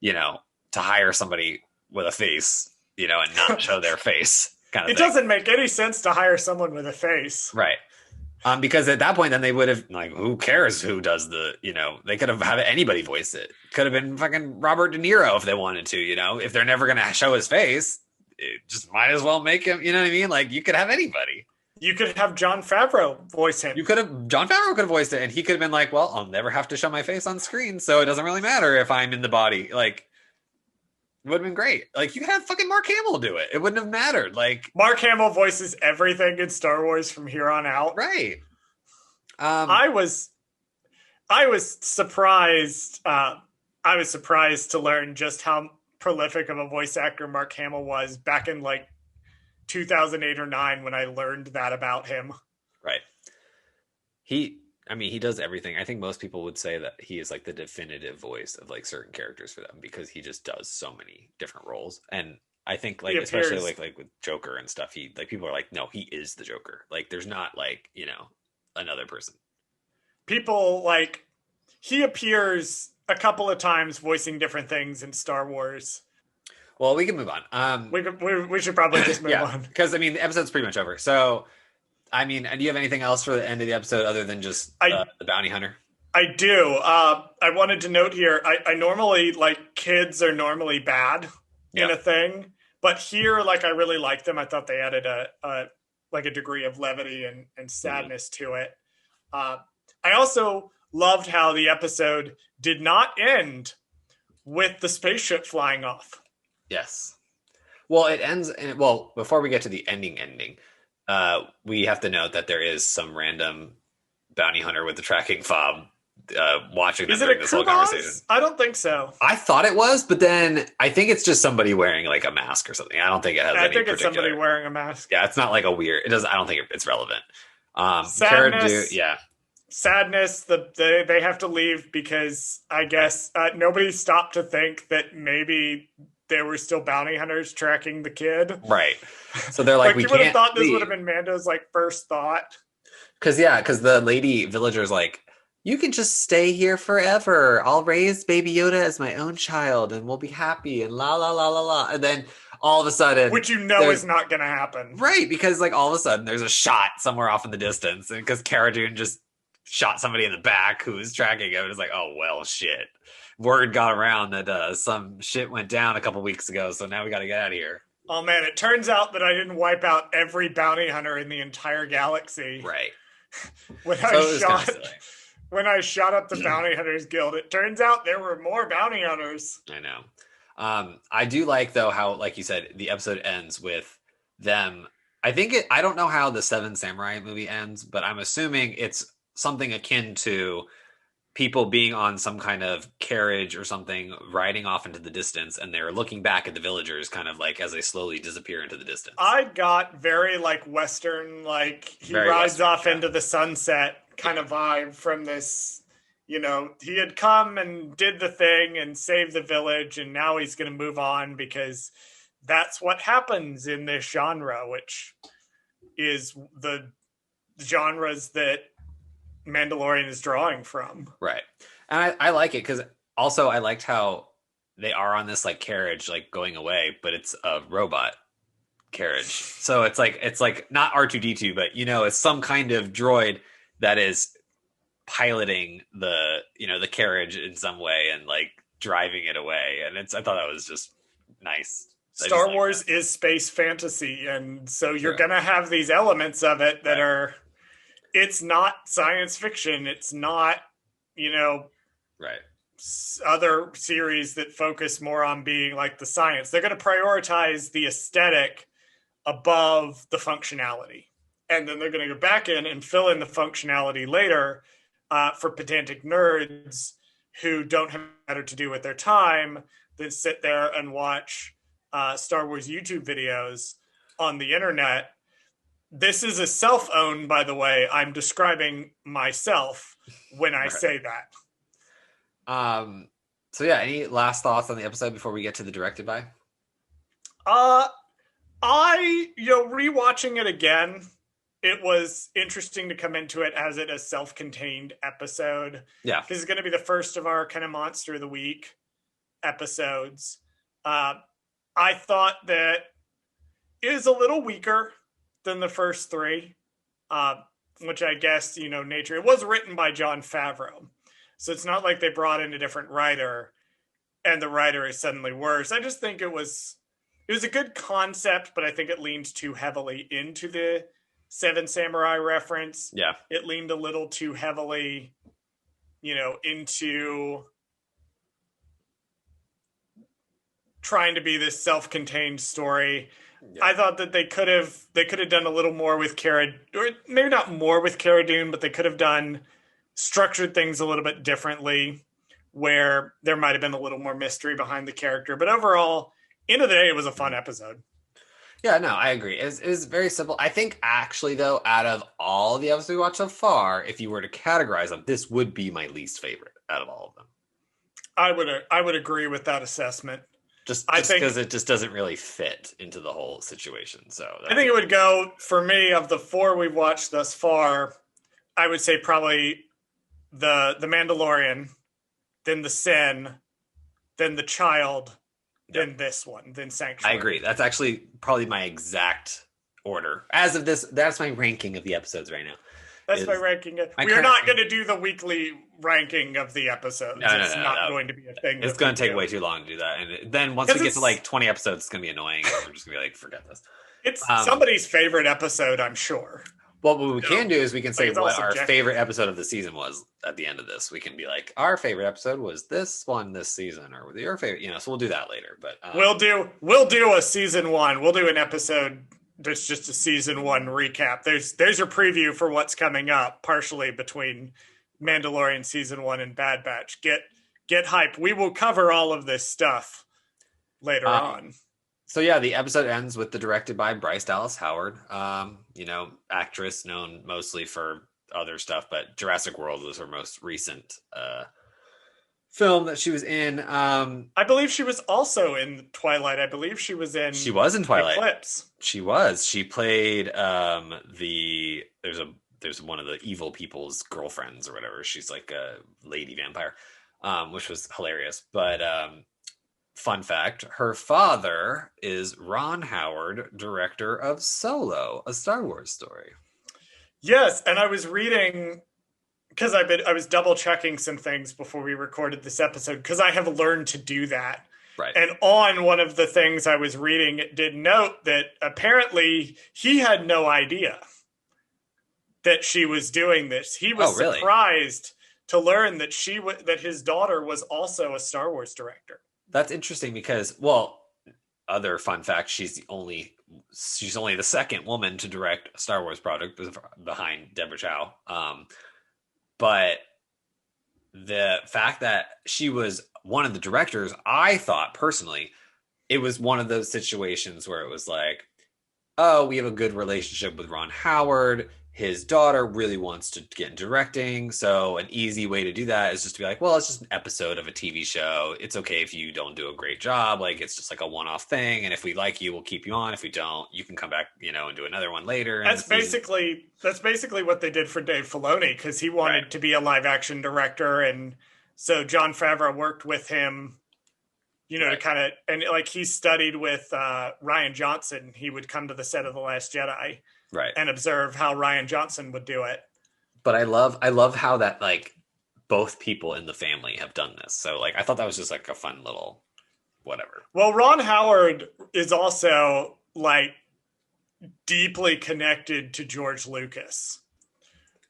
to hire somebody with a face, and not show their face kind of thing. It doesn't make any sense to hire someone with a face. Right. Because at that point, then they would have who cares who does they could have had anybody voice it. Could have been fucking Robert De Niro if they wanted to, if they're never going to show his face, it just might as well make him, you know what I mean? Like you could have anybody. You could have Jon Favreau voice him. Jon Favreau could have voiced it, and he could have been like, well, I'll never have to show my face on screen, so it doesn't really matter if I'm in the body. Like, it would have been great. Like, you could have fucking Mark Hamill do it. It wouldn't have mattered. Like, Mark Hamill voices everything in Star Wars from here on out. Right. I was surprised. I was surprised to learn just how prolific of a voice actor Mark Hamill was back in 2008 or 9 when I learned that about him. Right. He does everything. I think most people would say that he is the definitive voice of certain characters for them because he just does so many different roles. And I think especially with Joker and stuff, he people are no, he is the Joker. There's not another person. People he appears a couple of times voicing different things in Star Wars. Well, we can move on. We should probably just move on. Because, the episode's pretty much over. So, do you have anything else for the end of the episode other than just the bounty hunter? I do. I wanted to note here, I normally, kids are normally bad in a thing. But here, I really liked them. I thought they added a degree of levity and sadness to it. I also loved how the episode did not end with the spaceship flying off. Yes. Well, it ends. Before we get to the ending, we have to note that there is some random bounty hunter with the tracking fob watching them Is it during a this whole conversation. Kumaz? I don't think so. I thought it was, but then I think it's just somebody wearing like a mask or something. I don't think it has any I think it's particular. somebody wearing a mask. Yeah, it's not like a weird. It doesn't. I don't think it's relevant. Cara Dune, Sadness. yeah, Sadness. They have to leave because I guess nobody stopped to think that maybe there were still bounty hunters tracking the kid. right. So they're like, we you would have can't thought this leave. would have been Mando's like first thought. Because the lady villager's like, you can just stay here forever. I'll raise baby Yoda as my own child and we'll be happy and la la la la la. And then all of a sudden, which you know is not going to happen. Right, because like all of a sudden there's a shot somewhere off in the distance, and because Cara Dune just shot somebody in the back who was tracking him, it's like, oh well, shit. Word got around that some shit went down a couple weeks ago, so now we got to get out of here. Oh man, it turns out that I didn't wipe out every bounty hunter in the entire galaxy. Right. When I shot up the Bounty Hunters Guild, it turns out there were more bounty hunters. I know. I do like though how, like you said, the episode ends with them. I don't know how the Seven Samurai movie ends, but I'm assuming it's something akin to people being on some kind of carriage or something, riding off into the distance, and they're looking back at the villagers kind of like as they slowly disappear into the distance. I got very like Western, like he very rides Western, off into the sunset kind of vibe from this, he had come and did the thing and saved the village, and now he's going to move on because that's what happens in this genre, which is the genres that Mandalorian is drawing from. Right. And I like it because also I liked how they are on this like carriage like going away, but it's a robot carriage. So it's like not R2-D2, but it's some kind of droid that is piloting the carriage in some way and like driving it away. And I thought that was just nice. Star Wars is space fantasy, and so you're going to have these elements of it that are, it's not science fiction. It's not, right. Other series that focus more on being like the science. They're going to prioritize the aesthetic above the functionality. And then they're going to go back in and fill in the functionality later for pedantic nerds who don't have better to do with their time than sit there and watch Star Wars YouTube videos on the internet. This is a self-owned, by the way. I'm describing myself when I say that. So yeah, any last thoughts on the episode before we get to the directed by? Rewatching it again, it was interesting to come into it as a self-contained episode. Yeah. Because it's going to be the first of our kind of Monster of the Week episodes. I thought that it is a little weaker than the first three, which I guess, nature. It was written by Jon Favreau. So it's not like they brought in a different writer and the writer is suddenly worse. I just think it was a good concept, but I think it leaned too heavily into the Seven Samurai reference. Yeah. It leaned a little too heavily, into trying to be this self-contained story. Yeah. I thought that they could have done a little more with Cara, or maybe not more with Cara Dune, but they could have structured things a little bit differently where there might have been a little more mystery behind the character. But overall, end of the day, it was a fun episode. Yeah, no, I agree. It was very simple. I think actually, though, out of all the episodes we watched so far, if you were to categorize them, this would be my least favorite out of all of them. I would agree with that assessment. Just because it just doesn't really fit into the whole situation. So I think it would go, for me, of the four we've watched thus far, I would say probably the Mandalorian, then the Sin, then the Child, then this one, then Sanctuary. I agree. That's actually probably my exact order. As of this, that's my ranking of the episodes right now. That's my ranking. We are not going to do the weekly ranking of the episodes. It's not going to be a thing. It's going to take way too long to do that. And then once we get to like 20 episodes, it's going to be annoying. We're just going to be like, forget this. It's somebody's favorite episode, I'm sure. Well, what we can do is we can say what our favorite episode of the season was at the end of this. We can be like, our favorite episode was this one this season, or your favorite, so we'll do that later. But we'll do a season one. We'll do an episode that's just a season one recap. There's your preview for what's coming up, partially between Mandalorian season 1 and Bad Batch. Get hype. We will cover all of this stuff later on. So yeah, the episode ends with the directed by Bryce Dallas Howard. Actress known mostly for other stuff, but Jurassic World was her most recent film that she was in. I believe she was also in Twilight. I believe she was in Twilight. Eclipse. She was. She played there's one of the evil people's girlfriends or whatever. She's like a lady vampire, which was hilarious. But fun fact, her father is Ron Howard, director of Solo, a Star Wars story. Yes, and I was reading, because I was double checking some things before we recorded this episode, because I have learned to do that. Right. And on one of the things I was reading, it did note that apparently he had no idea that she was doing this. He was surprised to learn that that his daughter was also a Star Wars director. That's interesting because, well, other fun fact, she's only the second woman to direct a Star Wars project behind Deborah Chow. But the fact that she was one of the directors, I thought personally, it was one of those situations where it was like, oh, we have a good relationship with Ron Howard. His daughter really wants to get in directing. So an easy way to do that is just to be like, well, it's just an episode of a TV show. It's okay if you don't do a great job. Like, it's just like a one-off thing. And if we like you, we'll keep you on. If we don't, you can come back, and do another one later. That's basically what they did for Dave Filoni, because he wanted to be a live action director. And so Jon Favreau worked with him, to kind of, and like he studied with Rian Johnson. He would come to the set of The Last Jedi. Right. And observe how Rian Johnson would do it. But I love how that, like, both people in the family have done this. So, like, I thought that was just like a fun little whatever. Well, Ron Howard is also, like, deeply connected to George Lucas.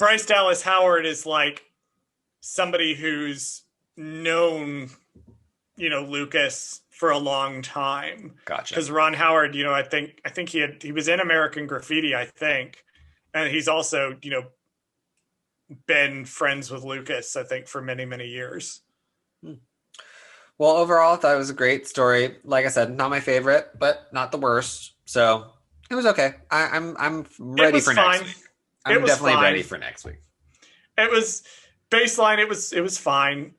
Bryce Dallas Howard is like somebody who's known, Lucas for a long time. Gotcha. Because Ron Howard, I think he was in American Graffiti, I think. And he's also, been friends with Lucas, I think, for many, many years. Well, overall, I thought it was a great story. Like I said, not my favorite, but not the worst. So it was okay. I'm ready for next week. I'm definitely ready for next week. It was baseline. It was fine.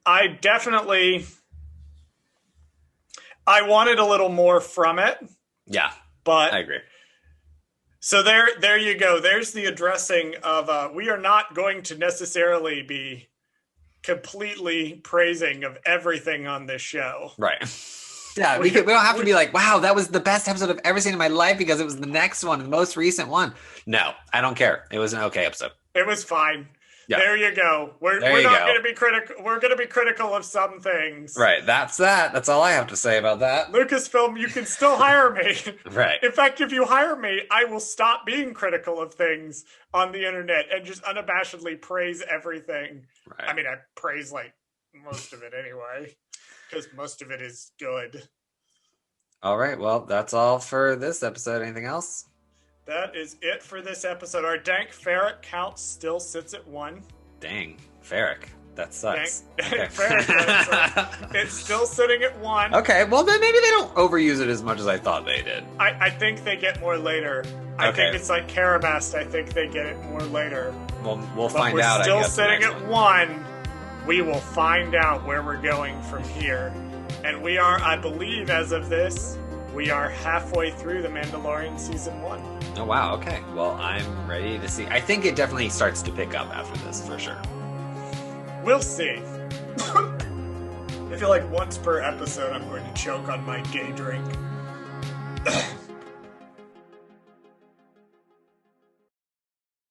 I wanted a little more from it. Yeah, but I agree. So there you go. There's the addressing of, we are not going to necessarily be completely praising of everything on this show. Right. Yeah, we don't have to be like, wow, that was the best episode I've ever seen in my life because it was the next one, the most recent one. No, I don't care. It was an okay episode. It was fine. Yeah. There you go. We're not going to be critical. We're going to be critical of some things. Right. That's that. That's all I have to say about that. Lucasfilm, you can still hire me. Right. In fact, if you hire me, I will stop being critical of things on the internet and just unabashedly praise everything. Right. I mean, I praise like most of it anyway, because most of it is good. All right. Well, that's all for this episode. Anything else? That is it for this episode. Our dank ferret count still sits at 1. Dang, ferret. That sucks. Dank ferret. It's still sitting at 1. Okay, well then maybe they don't overuse it as much as I thought they did. I think they get more later. I think it's like Carabast. I think they get it more later. Well, we'll find out. We're still sitting at 1. We will find out where we're going from here. And we are, I believe, as of this, we are halfway through The Mandalorian Season 1. Oh, wow. Okay. Well, I'm ready to see. I think it definitely starts to pick up after this, for sure. We'll see. I feel like once per episode, I'm going to choke on my gay drink.